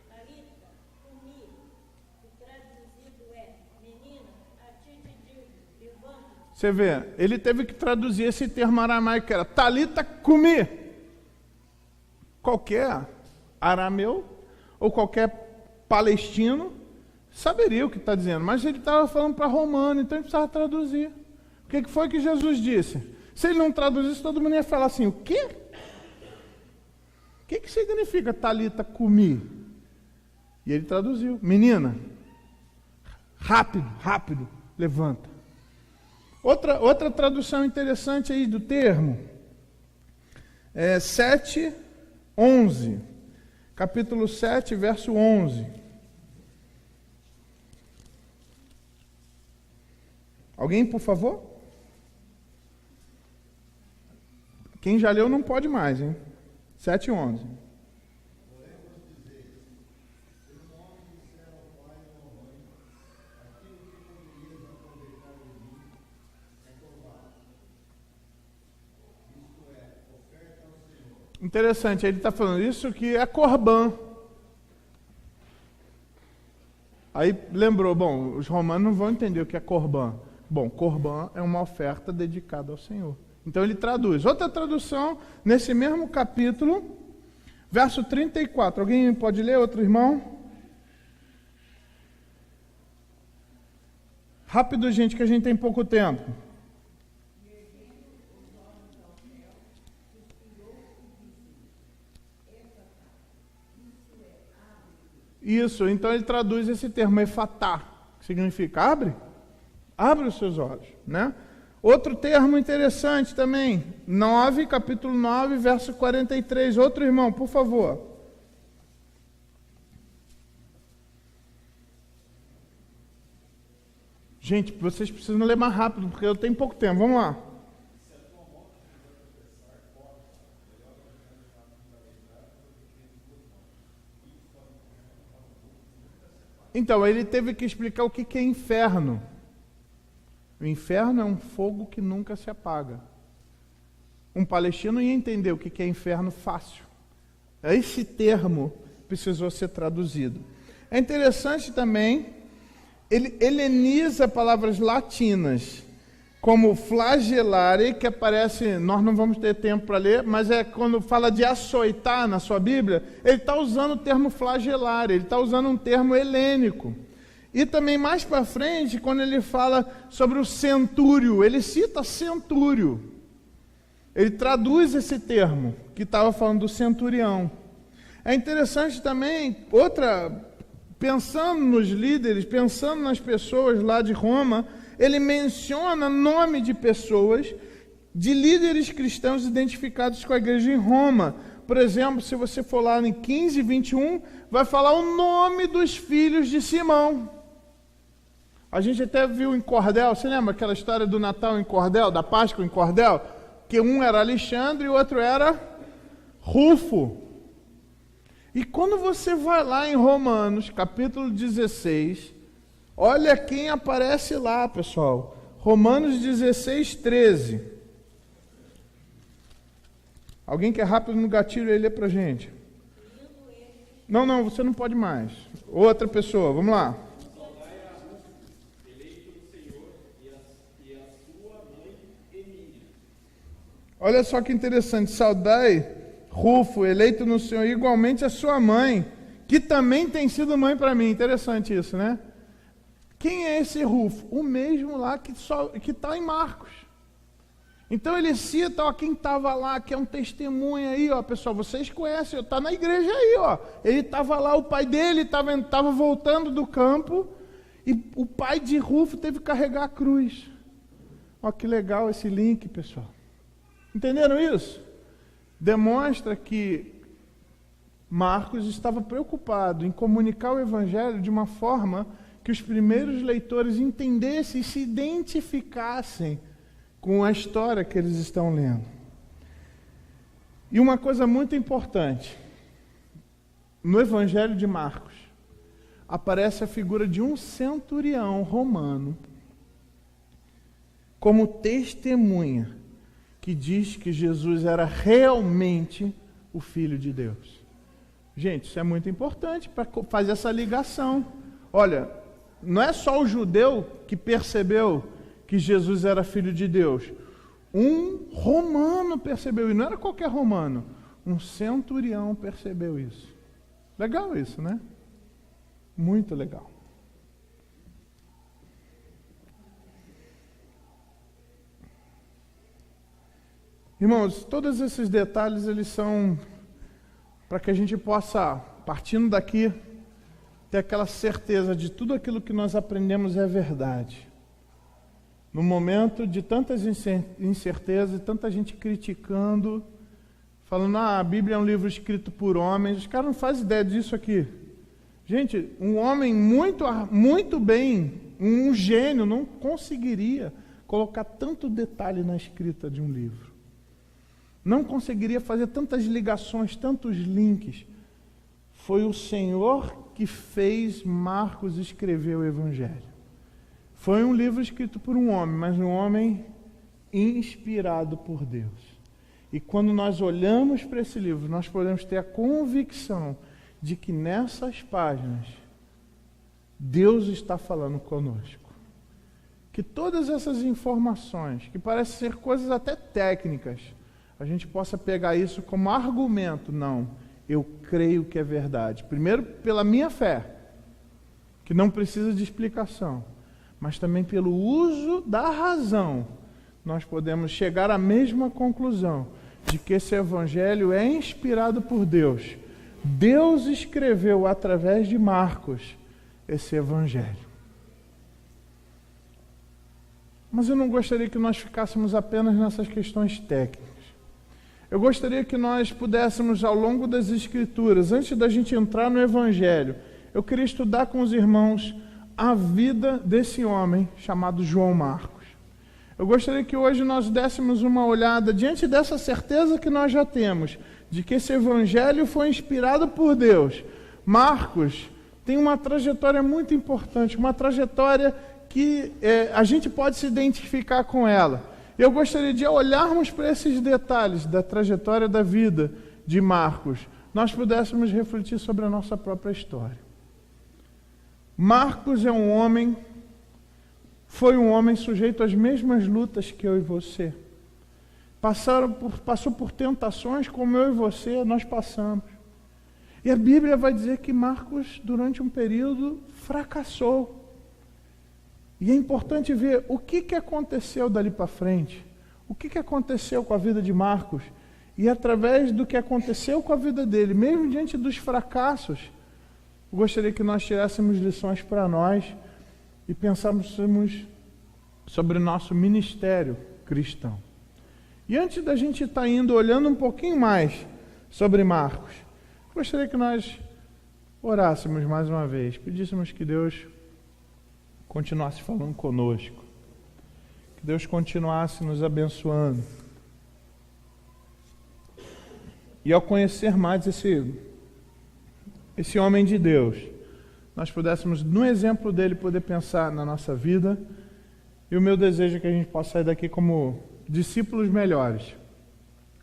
Talita, cumi, que traduzido é: Menina, a ti te digo, levanta-te. Você vê, ele teve que traduzir esse termo aramaico, que era Talita cumi. Qualquer arameu ou qualquer palestino saberia o que está dizendo, mas ele estava falando para romano, então ele precisava traduzir. O que foi que Jesus disse? Se ele não traduzisse, todo mundo ia falar assim: o quê? O que significa Talita cumi? E ele traduziu: menina, Rápido, rápido, levanta. Outra tradução interessante aí do termo é 7:11. Capítulo 7, verso 11. Alguém, por favor? Quem já leu não pode mais, hein? 7:11. Interessante, ele está falando isso que é corbã. Aí lembrou, bom, os romanos não vão entender o que é corbã. Bom, corbã é uma oferta dedicada ao Senhor. Então ele traduz. Outra tradução, nesse mesmo capítulo, verso 34. Alguém pode ler, outro irmão? Rápido, gente, que a gente tem pouco tempo. Isso, então ele traduz esse termo, efatá, que significa abre os seus olhos, né? Outro termo interessante também, capítulo 9, verso 43. Outro irmão, por favor. Gente, vocês precisam ler mais rápido, porque eu tenho pouco tempo. Vamos lá. Então, ele teve que explicar o que é inferno. O inferno é um fogo que nunca se apaga. Um palestino ia entender o que é inferno fácil. Esse termo precisou ser traduzido. É interessante também, ele heleniza palavras latinas, como flagelare, que aparece, nós não vamos ter tempo para ler, mas é quando fala de açoitar na sua Bíblia, ele está usando o termo flagelare, ele está usando um termo helênico. E também mais para frente, quando ele fala sobre o centúrio, ele cita centúrio. Ele traduz esse termo, que estava falando do centurião. É interessante também, pensando nos líderes, pensando nas pessoas lá de Roma, ele menciona nome de pessoas, de líderes cristãos identificados com a igreja em Roma. Por exemplo, se você for lá em 15:21, vai falar o nome dos filhos de Simão. A gente até viu em cordel, você lembra aquela história do Natal em cordel, da Páscoa em cordel? Que um era Alexandre e o outro era Rufo. E quando você vai lá em Romanos, capítulo 16, olha quem aparece lá, pessoal. Romanos 16, 13. Alguém que é rápido no gatilho aí, lê pra gente. Não, você não pode mais. Outra pessoa, vamos lá. Olha só que interessante. Saudai Rufo, eleito no Senhor, igualmente a sua mãe, que também tem sido mãe para mim. Interessante isso, né? Quem é esse Rufo? O mesmo lá que está em Marcos. Então ele cita, ó, quem estava lá, que é um testemunho aí, ó, pessoal, vocês conhecem, está na igreja aí, ó. Ele estava lá, o pai dele estava voltando do campo, e o pai de Rufo teve que carregar a cruz. Ó, que legal esse link, pessoal. Entenderam isso? Demonstra que Marcos estava preocupado em comunicar o evangelho de uma forma que os primeiros leitores entendessem e se identificassem com a história que eles estão lendo. E uma coisa muito importante, no Evangelho de Marcos, aparece a figura de um centurião romano como testemunha que diz que Jesus era realmente o Filho de Deus. Gente, isso é muito importante para fazer essa ligação. Olha, não é só o judeu que percebeu que Jesus era Filho de Deus. Um romano percebeu, e não era qualquer romano, um centurião percebeu isso. Legal isso, né? Muito legal. Irmãos, todos esses detalhes, eles são para que a gente possa, partindo daqui, ter aquela certeza de tudo aquilo que nós aprendemos é verdade. No momento de tantas incertezas, tanta gente criticando, falando, a Bíblia é um livro escrito por homens, os caras não fazem ideia disso aqui. Gente, um homem muito bem, um gênio, não conseguiria colocar tanto detalhe na escrita de um livro. Não conseguiria fazer tantas ligações, tantos links. Foi o Senhor que fez Marcos escrever o Evangelho. Foi um livro escrito por um homem, mas um homem inspirado por Deus. E quando nós olhamos para esse livro, nós podemos ter a convicção de que nessas páginas Deus está falando conosco. Que todas essas informações, que parecem ser coisas até técnicas, a gente possa pegar isso como argumento. Não, eu creio que é verdade. Primeiro, pela minha fé, que não precisa de explicação, mas também pelo uso da razão, nós podemos chegar à mesma conclusão, de que esse Evangelho é inspirado por Deus. Deus escreveu através de Marcos esse Evangelho. Mas eu não gostaria que nós ficássemos apenas nessas questões técnicas. Eu gostaria que nós pudéssemos, ao longo das Escrituras, antes da gente entrar no Evangelho, eu queria estudar com os irmãos a vida desse homem chamado João Marcos. Eu gostaria que hoje nós dessemos uma olhada, diante dessa certeza que nós já temos, de que esse Evangelho foi inspirado por Deus. Marcos tem uma trajetória muito importante, uma trajetória que a gente pode se identificar com ela. Eu gostaria de olharmos para esses detalhes da trajetória da vida de Marcos, nós pudéssemos refletir sobre a nossa própria história. Marcos foi um homem sujeito às mesmas lutas que eu e você. Passou por tentações como eu e você, nós passamos. E a Bíblia vai dizer que Marcos, durante um período, fracassou. E é importante ver o que aconteceu dali para frente. O que aconteceu com a vida de Marcos. E através do que aconteceu com a vida dele, mesmo diante dos fracassos, eu gostaria que nós tirássemos lições para nós e pensássemos sobre o nosso ministério cristão. E antes da gente estar olhando um pouquinho mais sobre Marcos, gostaria que nós orássemos mais uma vez, pedíssemos que Deus continuasse falando conosco, que Deus continuasse nos abençoando. E ao conhecer mais esse homem de Deus, nós pudéssemos, no exemplo dele, poder pensar na nossa vida. E o meu desejo é que a gente possa sair daqui como discípulos melhores.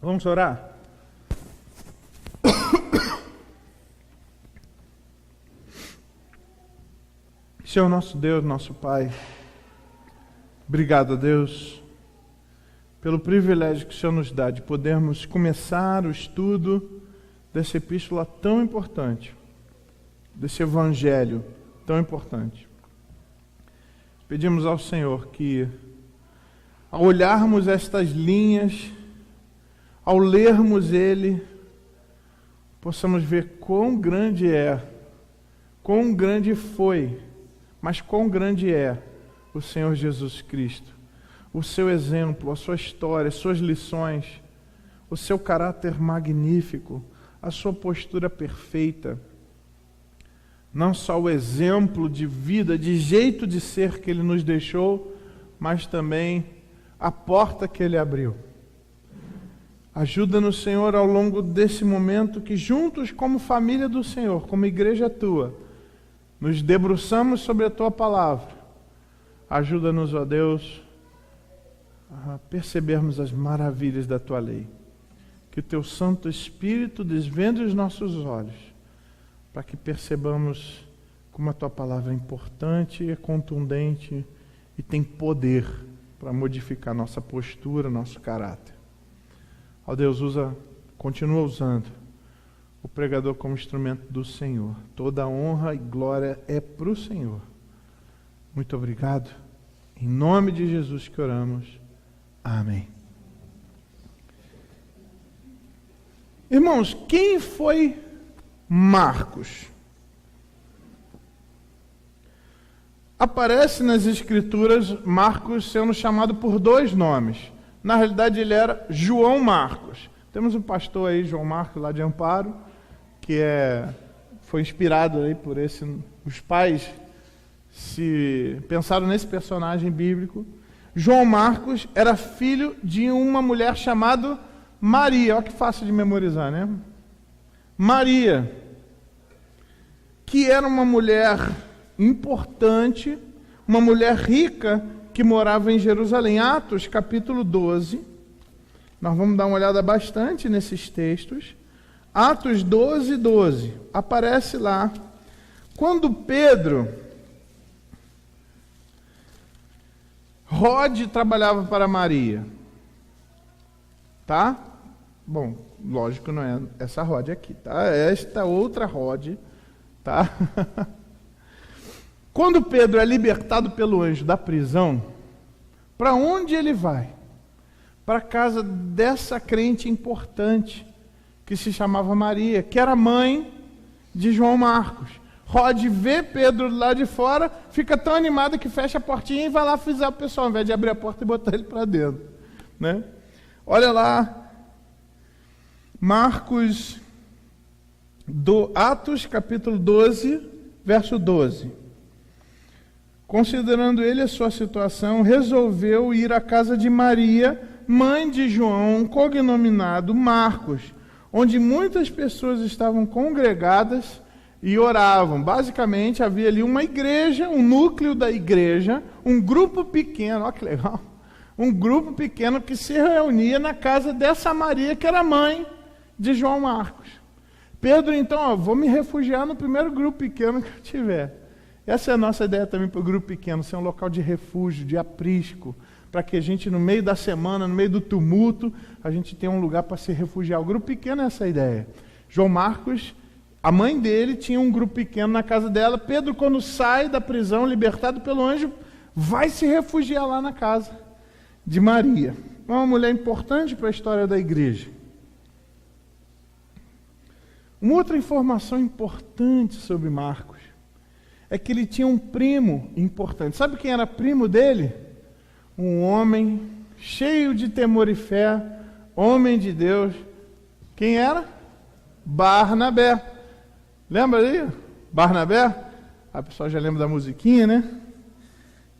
Vamos orar? Senhor nosso Deus, nosso Pai, obrigado a Deus pelo privilégio que o Senhor nos dá de podermos começar o estudo dessa epístola tão importante, desse Evangelho tão importante. Pedimos ao Senhor que, ao olharmos estas linhas, ao lermos ele, possamos ver quão grande quão grande foi, mas quão grande é o Senhor Jesus Cristo, o seu exemplo, a sua história, as suas lições, o seu caráter magnífico, a sua postura perfeita. Não só o exemplo de vida, de jeito de ser que ele nos deixou, mas também a porta que ele abriu. Ajuda-nos, Senhor, ao longo desse momento que juntos, como família do Senhor, como igreja tua, nos debruçamos sobre a tua palavra. Ajuda-nos, ó Deus, a percebermos as maravilhas da tua lei. Que o teu Santo Espírito desvende os nossos olhos, para que percebamos como a tua palavra é importante, é contundente e tem poder para modificar nossa postura, nosso caráter. Ó Deus, continua usando o pregador como instrumento do Senhor. Toda a honra e glória é para o Senhor. Muito obrigado. Em nome de Jesus que oramos. Amém. Irmãos, quem foi Marcos? Aparece nas Escrituras Marcos sendo chamado por 2 nomes. Na realidade, ele era João Marcos. Temos um pastor aí, João Marcos, lá de Amparo, que foi inspirado aí por os pais pensaram nesse personagem bíblico. João Marcos era filho de uma mulher chamada Maria. Olha que fácil de memorizar, né? Maria, que era uma mulher importante, uma mulher rica, que morava em Jerusalém. Atos, capítulo 12. Nós vamos dar uma olhada bastante nesses textos. Atos 12, 12. Aparece lá. Quando Pedro... Rode trabalhava para Maria. Tá? Bom, lógico, não é essa Rode aqui, tá? Esta outra Rode, tá? Quando Pedro é libertado pelo anjo da prisão, para onde ele vai? Para a casa dessa crente importante, que se chamava Maria, que era mãe de João Marcos. Rode vê Pedro lá de fora, fica tão animado que fecha a portinha e vai lá avisar o pessoal, ao invés de abrir a porta e botar ele para dentro, né? Olha lá, Atos capítulo 12, verso 12. Considerando ele a sua situação, resolveu ir à casa de Maria, mãe de João, cognominado Marcos, onde muitas pessoas estavam congregadas e oravam. Basicamente, havia ali uma igreja, um núcleo da igreja, um grupo pequeno, olha que legal, um grupo pequeno que se reunia na casa dessa Maria, que era mãe de João Marcos. Pedro, então, vou me refugiar no primeiro grupo pequeno que eu tiver. Essa é a nossa ideia também para o grupo pequeno, ser um local de refúgio, de aprisco, para que a gente, no meio da semana, no meio do tumulto, a gente tenha um lugar para se refugiar. O grupo pequeno é essa a ideia. João Marcos, a mãe dele tinha um grupo pequeno na casa dela. Pedro, quando sai da prisão, libertado pelo anjo, vai se refugiar lá na casa de Maria. Uma mulher importante para a história da igreja. Uma outra informação importante sobre Marcos é que ele tinha um primo importante. Sabe quem era primo dele? Um homem cheio de temor e fé, homem de Deus. Quem era? Barnabé. Lembra aí? Barnabé? A pessoa já lembra da musiquinha, né?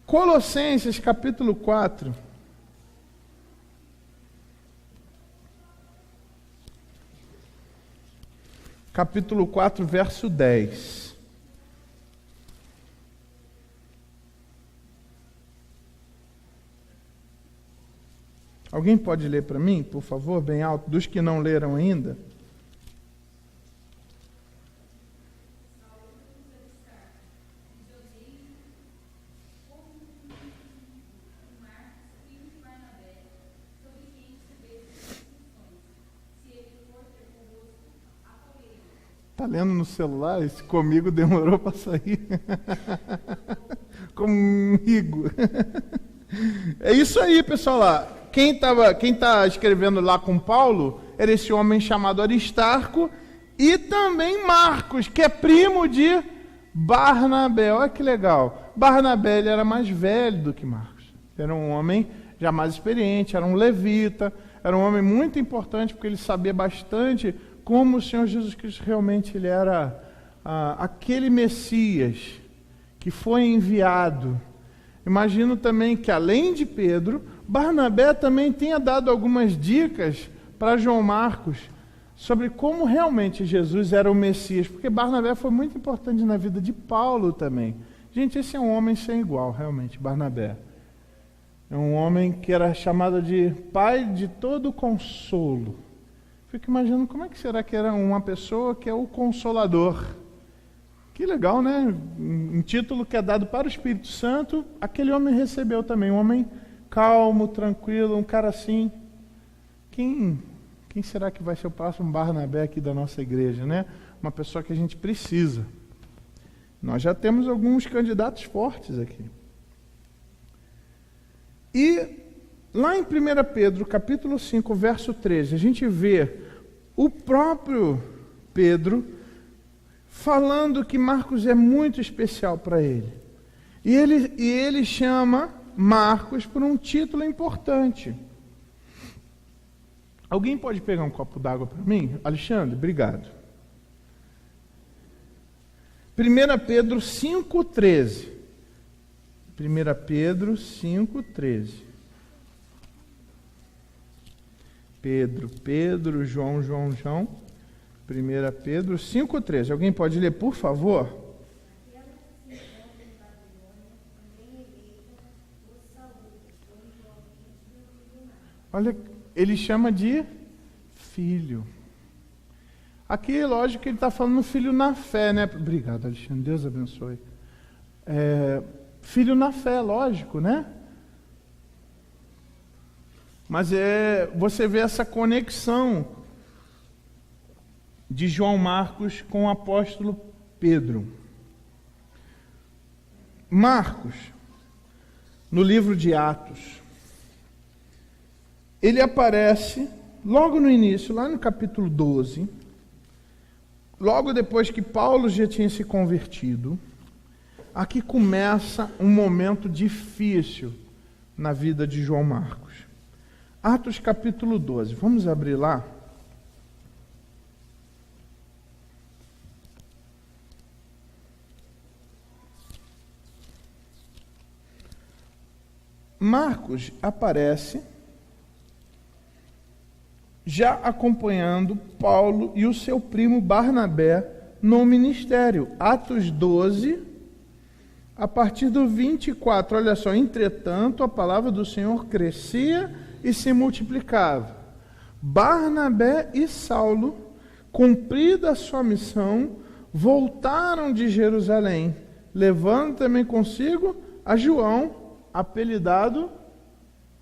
Colossenses capítulo 4. Capítulo 4, verso 10. Alguém pode ler para mim, por favor, bem alto, dos que não leram ainda? Está lendo no celular? Esse comigo demorou para sair. Comigo. É isso aí, pessoal. Lá. Quem está escrevendo lá com Paulo era esse homem chamado Aristarco e também Marcos, que é primo de Barnabé. Olha que legal. Barnabé ele era mais velho do que Marcos. Era um homem já mais experiente, era um levita, era um homem muito importante porque ele sabia bastante como o Senhor Jesus Cristo realmente ele era aquele Messias que foi enviado. Imagino também que, além de Pedro, Barnabé também tenha dado algumas dicas para João Marcos sobre como realmente Jesus era o Messias, porque Barnabé foi muito importante na vida de Paulo também. Gente, esse é um homem sem igual, realmente, Barnabé. É um homem que era chamado de pai de todo consolo. Fico imaginando como é que será que era uma pessoa que é o Consolador. Que legal, né? Um título que é dado para o Espírito Santo, aquele homem recebeu também, um homem calmo, tranquilo, um cara assim. Quem será que vai ser o próximo Barnabé aqui da nossa igreja, né? Uma pessoa que a gente precisa. Nós já temos alguns candidatos fortes aqui. E lá em 1 Pedro, capítulo 5, verso 13, a gente vê o próprio Pedro falando que Marcos é muito especial para ele. E ele chama Marcos por um título importante. Alguém pode pegar um copo d'água para mim? Alexandre, obrigado. 1 Pedro 5,13. 1 Pedro 5,13. Pedro, João. 1 Pedro 5,13. Alguém pode ler, por favor? Olha, ele chama de filho. Aqui, lógico que ele está falando filho na fé, né? Obrigado, Alexandre. Deus abençoe. Filho na fé, lógico, né? Mas você vê essa conexão de João Marcos com o apóstolo Pedro. Marcos, no livro de Atos, ele aparece logo no início, lá no capítulo 12, logo depois que Paulo já tinha se convertido. Aqui começa um momento difícil na vida de João Marcos. Atos capítulo 12, vamos abrir lá. Marcos aparece já acompanhando Paulo e o seu primo Barnabé no ministério. Atos 12, a partir do 24, olha só. Entretanto, a palavra do Senhor crescia e se multiplicava. Barnabé e Saulo, cumprida a sua missão, voltaram de Jerusalém, levando também consigo a João, apelidado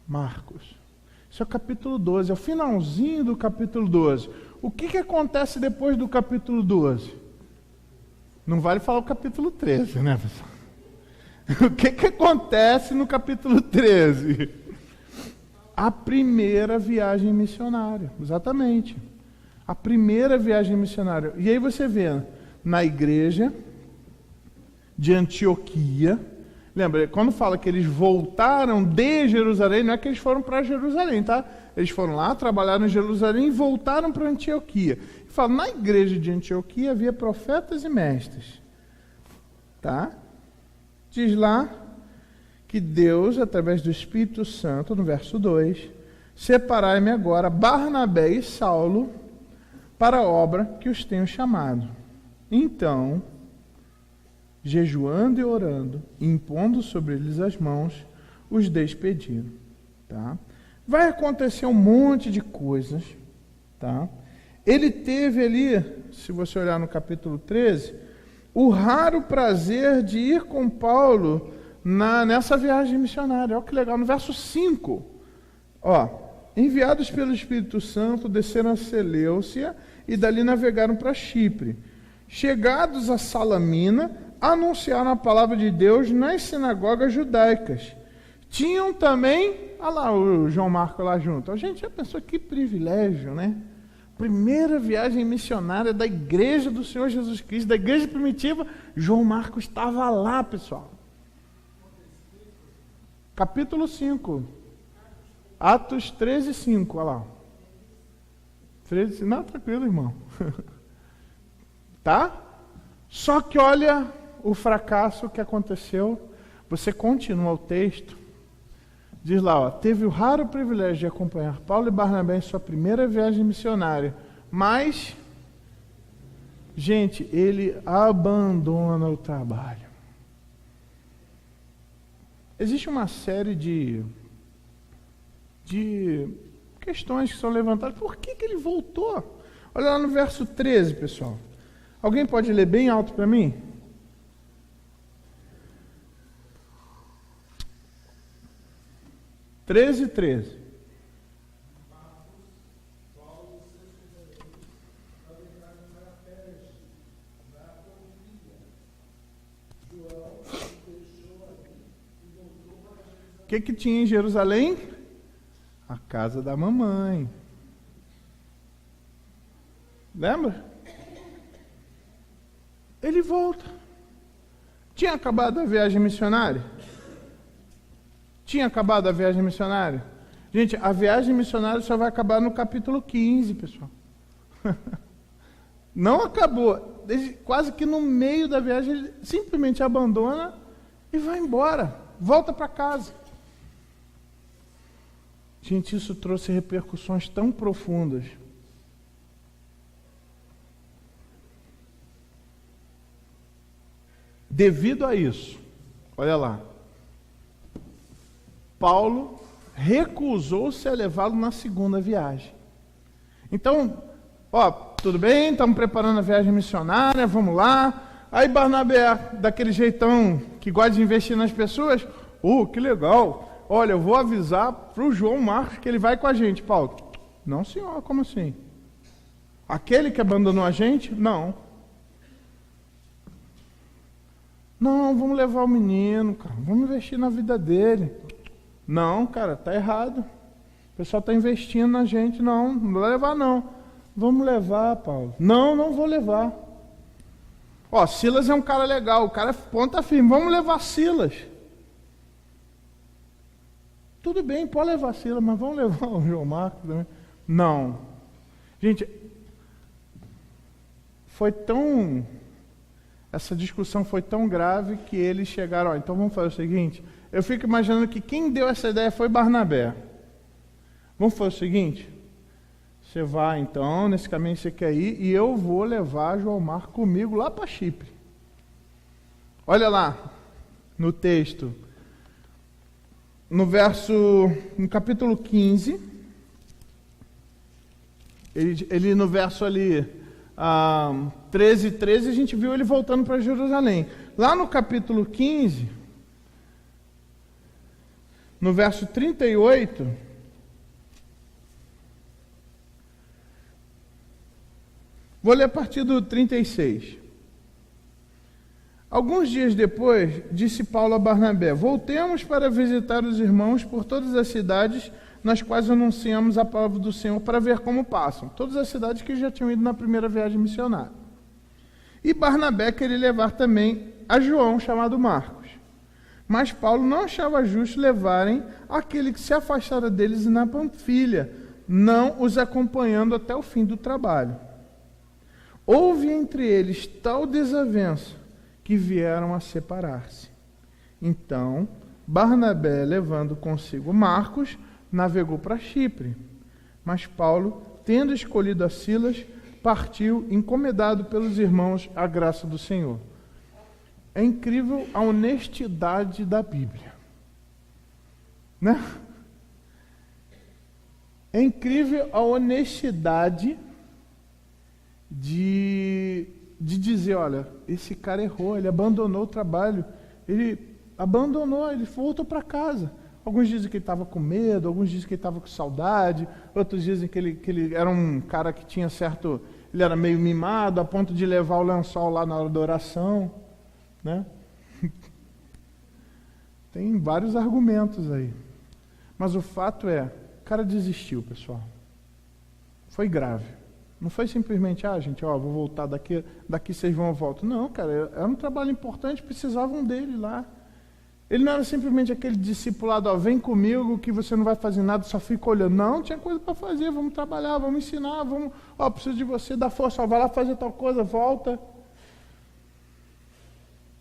Marcos. Isso é o capítulo 12, é o finalzinho do capítulo 12. O que acontece depois do capítulo 12? Não vale falar o capítulo 13, né, pessoal? O que acontece no capítulo 13? A primeira viagem missionária, exatamente. A primeira viagem missionária. E aí você vê, na igreja de Antioquia. Lembra, quando fala que eles voltaram de Jerusalém, não é que eles foram para Jerusalém, tá? Eles foram lá, trabalharam em Jerusalém e voltaram para Antioquia. E fala, na igreja de Antioquia havia profetas e mestres. Tá? Diz lá que Deus, através do Espírito Santo, no verso 2, separai-me agora Barnabé e Saulo para a obra que os tenho chamado. Então, jejuando e orando, impondo sobre eles as mãos, os despediram. Tá? Vai acontecer um monte de coisas. Tá? Ele teve ali, se você olhar no capítulo 13, o raro prazer de ir com Paulo nessa viagem missionária. Olha que legal, no verso 5. Enviados pelo Espírito Santo, desceram a Seleucia e dali navegaram para Chipre. Chegados a Salamina, anunciaram a palavra de Deus nas sinagogas judaicas. Tinham também, olha lá o João Marcos lá junto. A gente já pensou que privilégio, né? Primeira viagem missionária da igreja do Senhor Jesus Cristo, da igreja primitiva. João Marcos estava lá, pessoal. Capítulo 5. Atos 13, 5, olha lá. 13, não, tranquilo, irmão. Tá? Só que olha o fracasso que aconteceu. Você continua o texto. Diz lá, teve o raro privilégio de acompanhar Paulo e Barnabé em sua primeira viagem missionária. Mas, gente, ele abandona o trabalho. Existe uma série de questões que são levantadas. Por que ele voltou? Olha lá no verso 13, pessoal. Alguém pode ler bem alto para mim? Treze. O que tinha em Jerusalém? A casa da mamãe. Lembra? Ele volta. Tinha acabado a viagem missionária? Tinha acabado a viagem missionária? Gente, a viagem missionária só vai acabar no capítulo 15, pessoal. Não acabou. Quase que no meio da viagem ele simplesmente abandona e vai embora. Volta para casa. Gente, isso trouxe repercussões tão profundas. Devido a isso, olha lá, Paulo recusou-se a levá-lo na segunda viagem. Então, tudo bem, estamos preparando a viagem missionária, vamos lá. Aí Barnabé, daquele jeitão que gosta de investir nas pessoas, que legal. Olha, eu vou avisar para o João Marcos que ele vai com a gente. Paulo, não senhor, como assim? Aquele que abandonou a gente? Não. Não, vamos levar o menino, cara, vamos investir na vida dele. Não, cara, tá errado. O pessoal está investindo na gente, não vai levar não. Vamos levar, Paulo. Não vou levar. Silas é um cara legal, o cara é ponta firme, vamos levar Silas. Tudo bem, pode levar Silas, mas vamos levar o João Marcos também. Não. Gente, essa discussão foi tão grave que eles chegaram, então vamos fazer o seguinte, eu fico imaginando que quem deu essa ideia foi Barnabé. Vamos fazer o seguinte, você vai então, nesse caminho você quer ir, e eu vou levar João Marcos comigo lá para Chipre. Olha lá, no texto, no capítulo 15, ele no verso ali, 13, a gente viu ele voltando para Jerusalém. Lá no capítulo 15, no verso 38, vou ler a partir do 36. Alguns dias depois, disse Paulo a Barnabé: voltemos para visitar os irmãos por todas as cidades nas quais anunciamos a palavra do Senhor, para ver como passam. Todas as cidades que já tinham ido na primeira viagem missionária. E Barnabé queria levar também a João, chamado Marcos. Mas Paulo não achava justo levarem aquele que se afastara deles na Panfilha, não os acompanhando até o fim do trabalho. Houve entre eles tal desavença que vieram a separar-se. Então, Barnabé, levando consigo Marcos, navegou para Chipre. Mas Paulo, tendo escolhido a Silas, partiu, encomendado pelos irmãos à graça do Senhor. É incrível a honestidade da Bíblia, né? É incrível a honestidade de dizer, olha, esse cara errou, ele abandonou o trabalho, ele voltou para casa. Alguns dizem que ele estava com medo, alguns dizem que ele estava com saudade, outros dizem que ele era um cara que tinha certo, ele era meio mimado, a ponto de levar o lençol lá na hora da oração, né? Tem vários argumentos aí. Mas o fato é, o cara desistiu, pessoal. Foi grave. Não foi simplesmente, gente, vou voltar daqui vocês vão voltar. Não, cara, era um trabalho importante, precisavam dele lá. Ele não era simplesmente aquele discipulado, vem comigo que você não vai fazer nada, só fica olhando. Não, tinha coisa para fazer, vamos trabalhar, vamos ensinar, preciso de você, dá força, vai lá fazer tal coisa, volta.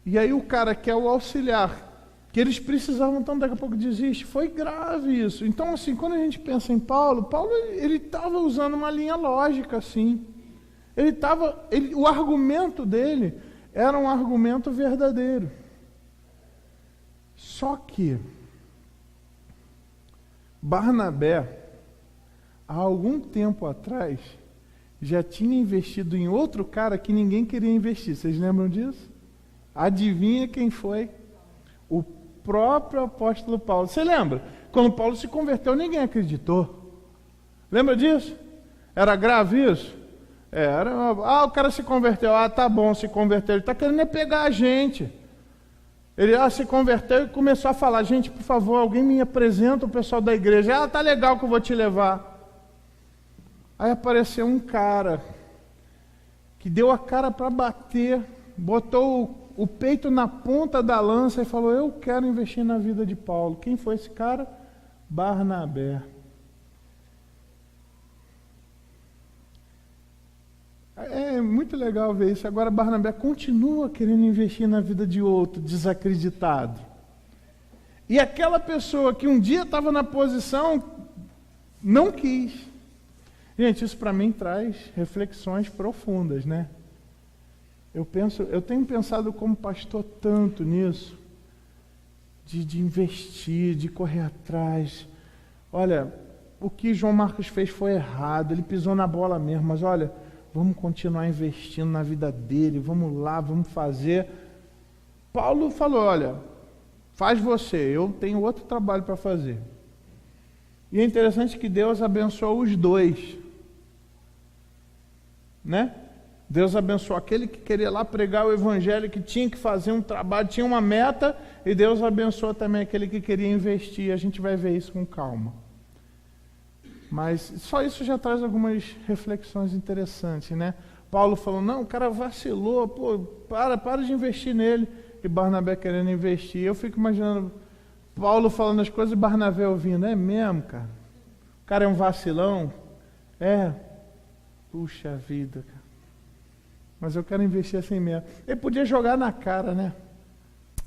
E aí o cara que é o auxiliar, que eles precisavam, então daqui a pouco desiste. Foi grave isso. Então, assim, quando a gente pensa em Paulo ele estava usando uma linha lógica, assim. O argumento dele era um argumento verdadeiro. Só que Barnabé, há algum tempo atrás, já tinha investido em outro cara que ninguém queria investir. Vocês lembram disso? Adivinha quem foi? O próprio apóstolo Paulo. Você lembra? Quando Paulo se converteu, ninguém acreditou. Lembra disso? Era grave isso? O cara se converteu. Tá bom, se converteu. Ele está querendo pegar a gente. Ele se converteu e começou a falar: gente, por favor, alguém me apresenta o pessoal da igreja. Tá legal que eu vou te levar. Aí apareceu um cara que deu a cara para bater, botou o peito na ponta da lança e falou: eu quero investir na vida de Paulo. Quem foi esse cara? Barnabé. É muito legal ver isso. Agora Barnabé continua querendo investir na vida de outro, desacreditado. E aquela pessoa que um dia estava na posição, não quis. Gente, isso para mim traz reflexões profundas, né? Eu tenho pensado como pastor tanto nisso, de investir, de correr atrás. Olha, o que João Marcos fez foi errado, ele pisou na bola mesmo, mas olha, vamos continuar investindo na vida dele, vamos lá, vamos fazer. Paulo falou: olha, faz você, eu tenho outro trabalho para fazer. E é interessante que Deus abençoou os dois, né? Deus abençoou aquele que queria lá pregar o evangelho, que tinha que fazer um trabalho, tinha uma meta, e Deus abençoou também aquele que queria investir. A gente vai ver isso com calma. Mas só isso já traz algumas reflexões interessantes, né? Paulo falou: não, o cara vacilou, pô, para de investir nele. E Barnabé querendo investir. Eu fico imaginando Paulo falando as coisas e Barnabé ouvindo: é mesmo, cara? O cara é um vacilão? É. Puxa vida, cara. Mas eu quero investir assim mesmo. Ele podia jogar na cara, né?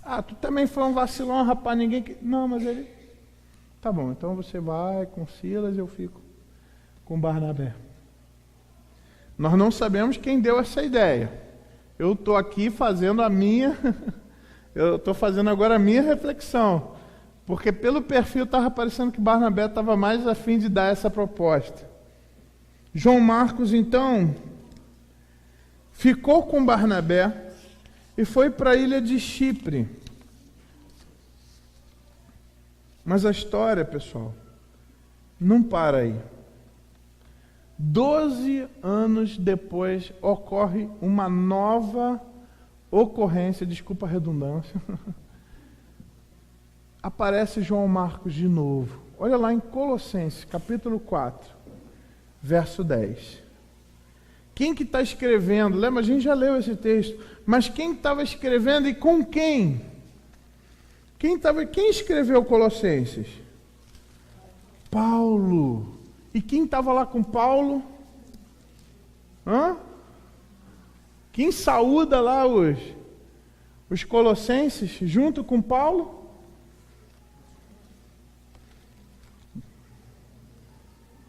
Ah, tu também foi um vacilão, rapaz, ninguém... Não, mas ele... Tá bom, então você vai com Silas, eu fico com Barnabé. Nós não sabemos quem deu essa ideia. Eu estou aqui fazendo a minha... eu estou fazendo agora a minha reflexão. Porque pelo perfil estava parecendo que Barnabé estava mais a fim de dar essa proposta. João Marcos, então, ficou com Barnabé e foi para a ilha de Chipre. Mas a história, pessoal, não para aí. 12 anos depois ocorre uma nova ocorrência, desculpa a redundância. Aparece João Marcos de novo. Olha lá em Colossenses, capítulo 4, verso 10. Quem que está escrevendo? Lembra, a gente já leu esse texto. Mas quem estava escrevendo e com quem? Quem escreveu Colossenses? Paulo. E quem estava lá com Paulo? Quem saúda lá os colossenses junto com Paulo?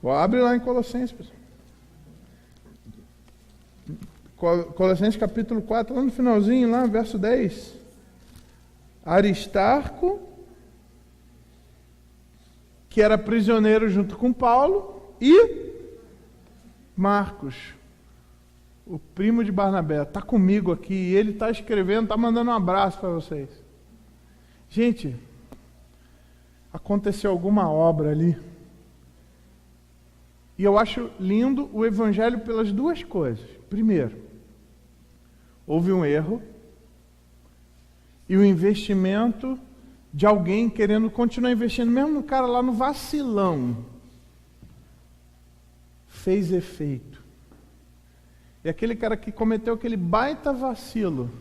Abre lá em Colossenses, pessoal. Colossenses capítulo 4, lá no finalzinho, lá, verso 10. Aristarco, que era prisioneiro junto com Paulo, e Marcos, o primo de Barnabé, está comigo aqui, e ele está escrevendo, está mandando um abraço para vocês. Gente, aconteceu alguma obra ali. E eu acho lindo o evangelho pelas duas coisas. Primeiro, houve um erro e o investimento de alguém querendo continuar investindo, mesmo no cara lá no vacilão, fez efeito. E aquele cara que cometeu aquele baita vacilo,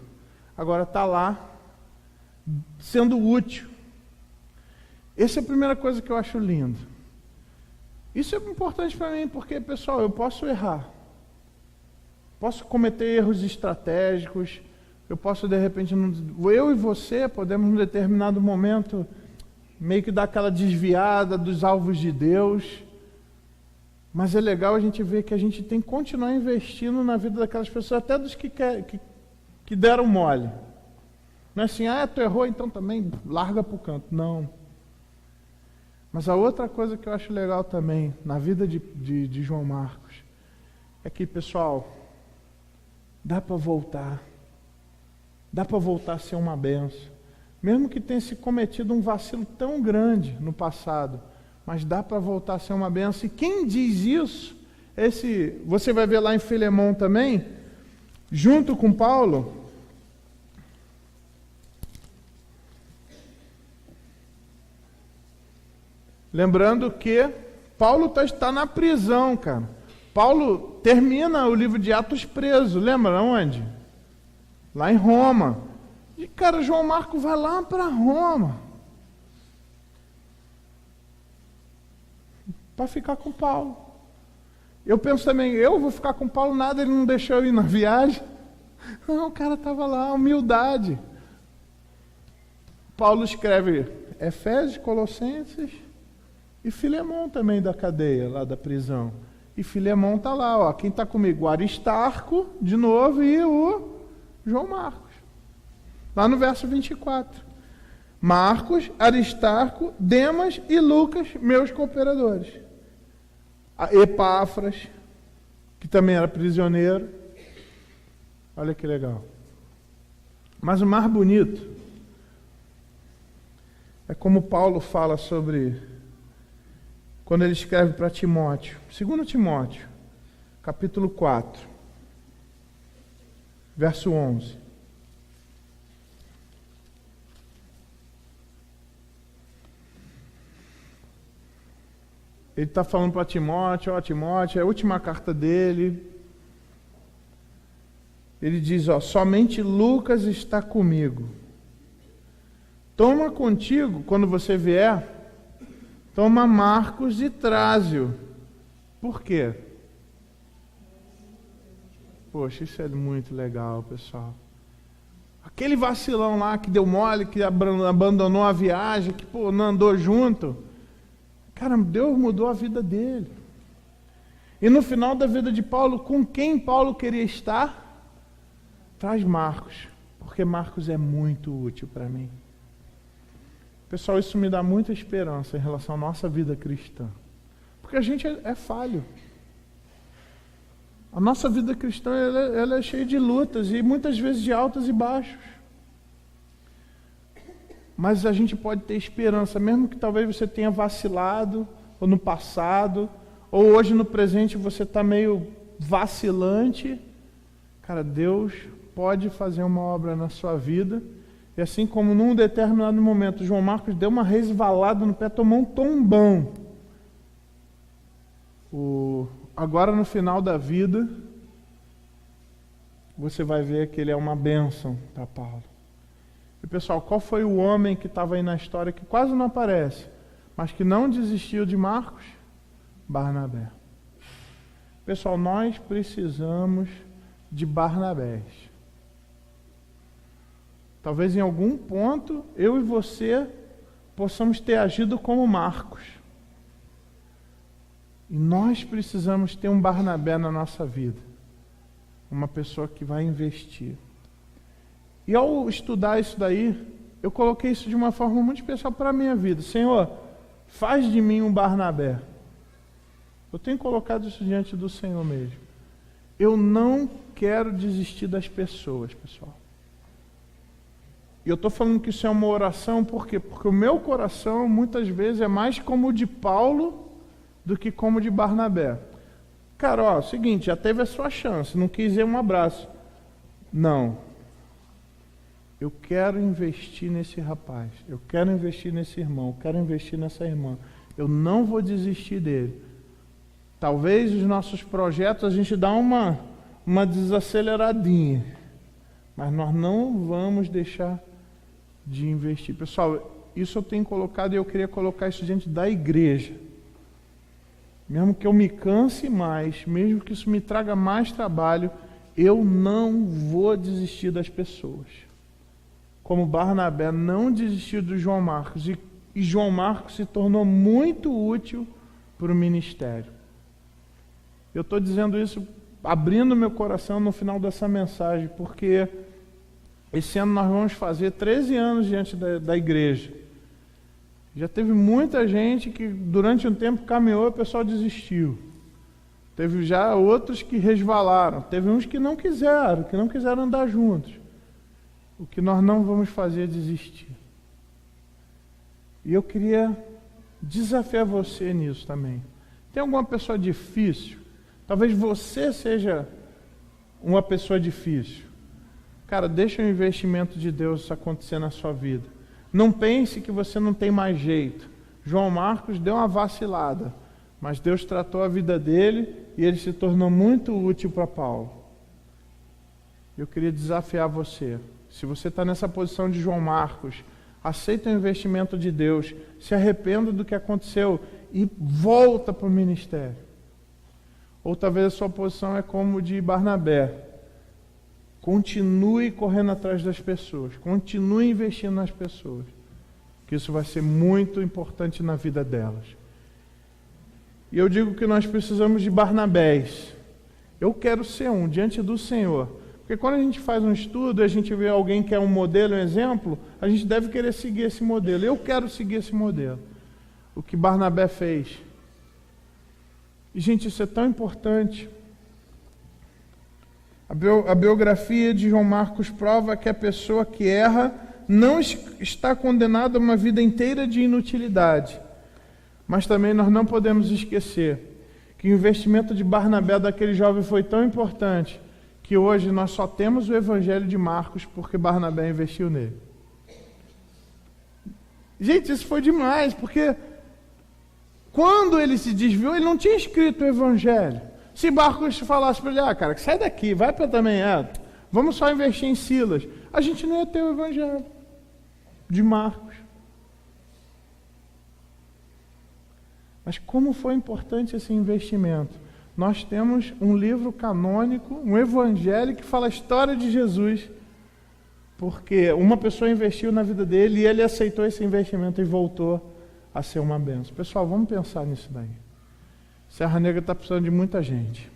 agora está lá, sendo útil. Essa é a primeira coisa que eu acho lindo. Isso é importante para mim, porque, pessoal, eu posso errar. Posso cometer erros estratégicos. Eu posso, de repente, eu e você podemos, num determinado momento, meio que dar aquela desviada dos alvos de Deus. Mas é legal a gente ver que a gente tem que continuar investindo na vida daquelas pessoas, até dos que deram mole. Não é assim: tu errou, então também larga para o canto. Não. Mas a outra coisa que eu acho legal também na vida de João Marcos é que, pessoal, dá para voltar. Dá para voltar a ser uma bênção. Mesmo que tenha se cometido um vacilo tão grande no passado, mas dá para voltar a ser uma bênção. E quem diz isso, você vai ver lá em Filemão também, junto com Paulo. Lembrando que Paulo está na prisão, cara. Paulo termina o livro de Atos preso. Lembra onde? Lá em Roma. E, cara, João Marcos vai lá para Roma para ficar com Paulo. Eu penso também, eu vou ficar com Paulo, nada, ele não deixou eu ir na viagem. Não, o cara estava lá, humildade. Paulo escreve Efésios, Colossenses e Filemão também da cadeia, lá da prisão. E Filemão está lá, ó, quem está comigo? O Aristarco, de novo, e o João Marcos. Lá no verso 24. Marcos, Aristarco, Demas e Lucas, meus cooperadores. A Epáfras, que também era prisioneiro. Olha que legal. Mas o mais bonito é como Paulo fala sobre, quando ele escreve para Timóteo, 2 Timóteo, capítulo 4, verso 11. Ele está falando para Timóteo, ó, Timóteo, é a última carta dele. Ele diz, ó, somente Lucas está comigo. Toma contigo, quando você vier, toma Marcos e traze-o. Por quê? Poxa, isso é muito legal, pessoal. Aquele vacilão lá que deu mole, que abandonou a viagem, que não andou junto. Cara, Deus mudou a vida dele. E no final da vida de Paulo, com quem Paulo queria estar? Traz Marcos, porque Marcos é muito útil para mim. Pessoal, isso me dá muita esperança em relação à nossa vida cristã. Porque a gente é falho. A nossa vida cristã ela é cheia de lutas e muitas vezes de altos e baixos. Mas a gente pode ter esperança, mesmo que talvez você tenha vacilado, ou no passado, ou hoje no presente você está meio vacilante. Cara, Deus pode fazer uma obra na sua vida. E assim como num determinado momento João Marcos deu uma resvalada no pé, tomou um tombão. Agora no final da vida, você vai ver que ele é uma bênção para Paulo. E pessoal, qual foi o homem que estava aí na história que quase não aparece, mas que não desistiu de Marcos? Barnabé. Pessoal, nós precisamos de Barnabés. Talvez em algum ponto eu e você possamos ter agido como Marcos. E nós precisamos ter um Barnabé na nossa vida. Uma pessoa que vai investir. E ao estudar isso daí, eu coloquei isso de uma forma muito especial para a minha vida. Senhor, faz de mim um Barnabé. Eu tenho colocado isso diante do Senhor mesmo. Eu não quero desistir das pessoas, pessoal. E eu estou falando que isso é uma oração, por quê? Porque o meu coração, muitas vezes, é mais como o de Paulo do que como o de Barnabé. Cara, ó, seguinte, já teve a sua chance, não quis ir um abraço. Não. Eu quero investir nesse rapaz, eu quero investir nesse irmão, eu quero investir nessa irmã. Eu não vou desistir dele. Talvez os nossos projetos a gente dá uma desaceleradinha, mas nós não vamos deixar de investir. Pessoal, isso eu tenho colocado e eu queria colocar isso diante da igreja. Mesmo que eu me canse mais, mesmo que isso me traga mais trabalho, eu não vou desistir das pessoas. Como Barnabé não desistiu do João Marcos, e João Marcos se tornou muito útil para o ministério. Eu estou dizendo isso, abrindo meu coração no final dessa mensagem, porque esse ano nós vamos fazer 13 anos diante da igreja. Já teve muita gente que durante um tempo caminhou e o pessoal desistiu. Teve já outros que resvalaram, teve uns que não quiseram andar juntos. O que nós não vamos fazer é desistir. E eu queria desafiar você nisso também. Tem alguma pessoa difícil? Talvez você seja uma pessoa difícil. Cara, deixa o investimento de Deus acontecer na sua vida. Não pense que você não tem mais jeito. João Marcos deu uma vacilada, mas Deus tratou a vida dele e ele se tornou muito útil para Paulo. Eu queria desafiar você. Se você está nessa posição de João Marcos, aceita o investimento de Deus, se arrependa do que aconteceu e volta para o ministério. Ou talvez a sua posição é como de Barnabé. Continue correndo atrás das pessoas, continue investindo nas pessoas, que isso vai ser muito importante na vida delas. E eu digo que nós precisamos de Barnabés. Eu quero ser um diante do Senhor. Porque quando a gente faz um estudo e a gente vê alguém que é um modelo, um exemplo, a gente deve querer seguir esse modelo. Eu quero seguir esse modelo. O que Barnabé fez. E, gente, isso é tão importante. A biografia de João Marcos prova que a pessoa que erra não está condenada a uma vida inteira de inutilidade. Mas também nós não podemos esquecer que o investimento de Barnabé daquele jovem foi tão importante que hoje nós só temos o Evangelho de Marcos porque Barnabé investiu nele. Gente, isso foi demais, porque quando ele se desviou, ele não tinha escrito o Evangelho. Se Marcos falasse para ele, cara, sai daqui, vai para também, vamos só investir em Silas, a gente não ia ter o Evangelho de Marcos. Mas como foi importante esse investimento? Nós temos um livro canônico, um evangelho que fala a história de Jesus, porque uma pessoa investiu na vida dele e ele aceitou esse investimento e voltou a ser uma bênção. Pessoal, vamos pensar nisso daí. Serra Negra está precisando de muita gente.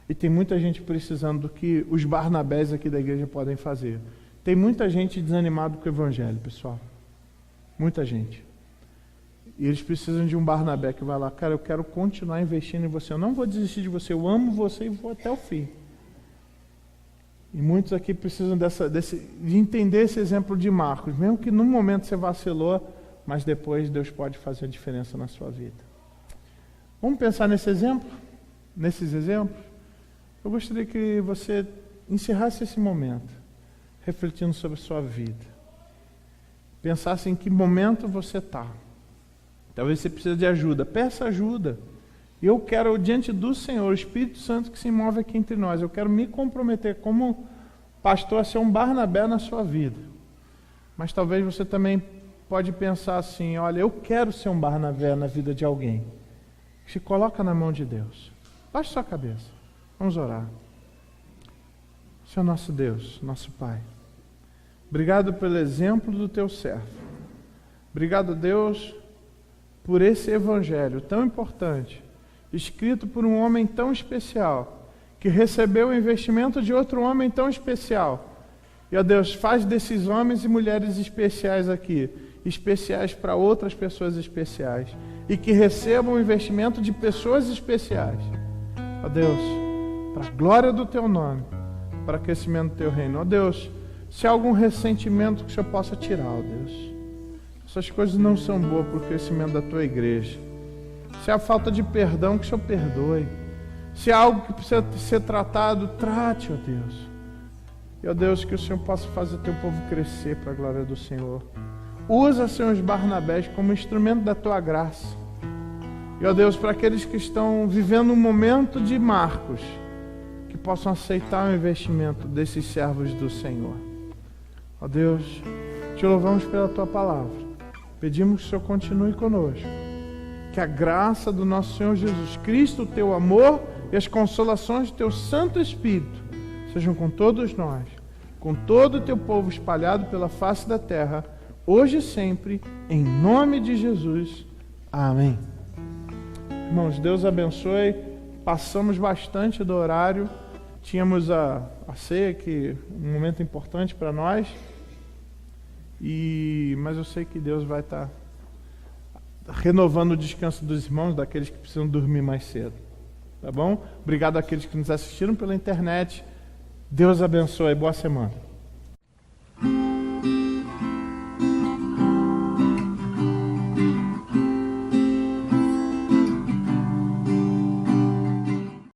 E tem muita gente precisando do que os Barnabés aqui da igreja podem fazer. Tem muita gente desanimada com o evangelho, pessoal. Muita gente. E eles precisam de um Barnabé que vai lá, cara, eu quero continuar investindo em você, eu não vou desistir de você, eu amo você e vou até o fim. E muitos aqui precisam de entender esse exemplo de Marcos, mesmo que no momento você vacilou, mas depois Deus pode fazer a diferença na sua vida. Vamos pensar nesses exemplos? Eu gostaria que você encerrasse esse momento, refletindo sobre a sua vida. Pensasse em que momento você está. Talvez você precise de ajuda. Peça ajuda. Eu quero, diante do Senhor, o Espírito Santo que se move aqui entre nós, eu quero me comprometer como pastor a ser um Barnabé na sua vida. Mas talvez você também pode pensar assim, olha, eu quero ser um Barnabé na vida de alguém. Se coloca na mão de Deus. Baixe sua cabeça. Vamos orar. Senhor nosso Deus, nosso Pai, obrigado pelo exemplo do Teu servo. Obrigado, Deus, por esse evangelho tão importante, escrito por um homem tão especial, que recebeu o investimento de outro homem tão especial. E, ó Deus, faz desses homens e mulheres especiais aqui, especiais para outras pessoas especiais, e que recebam o investimento de pessoas especiais. Ó Deus, para a glória do Teu nome, para o crescimento do Teu reino. Ó Deus, se há algum ressentimento que o Senhor possa tirar, ó Deus. Essas coisas não são boas para o crescimento da Tua igreja. Se há falta de perdão, que o Senhor perdoe. Se há algo que precisa ser tratado, trate, ó Deus. E, ó Deus, que o Senhor possa fazer o Teu povo crescer para a glória do Senhor. Usa, Senhor, os Barnabés como instrumento da Tua graça. E, ó Deus, para aqueles que estão vivendo um momento de Marcos, que possam aceitar o investimento desses servos do Senhor. Ó Deus, Te louvamos pela Tua palavra. Pedimos que o Senhor continue conosco. Que a graça do nosso Senhor Jesus Cristo, o Teu amor e as consolações do Teu Santo Espírito sejam com todos nós, com todo o Teu povo espalhado pela face da terra, hoje e sempre, em nome de Jesus. Amém. Irmãos, Deus abençoe. Passamos bastante do horário. Tínhamos a ceia, que é um momento importante para nós. Mas eu sei que Deus vai estar renovando o descanso dos irmãos, daqueles que precisam dormir mais cedo. Tá bom? Obrigado àqueles que nos assistiram pela internet. Deus abençoe. Boa semana.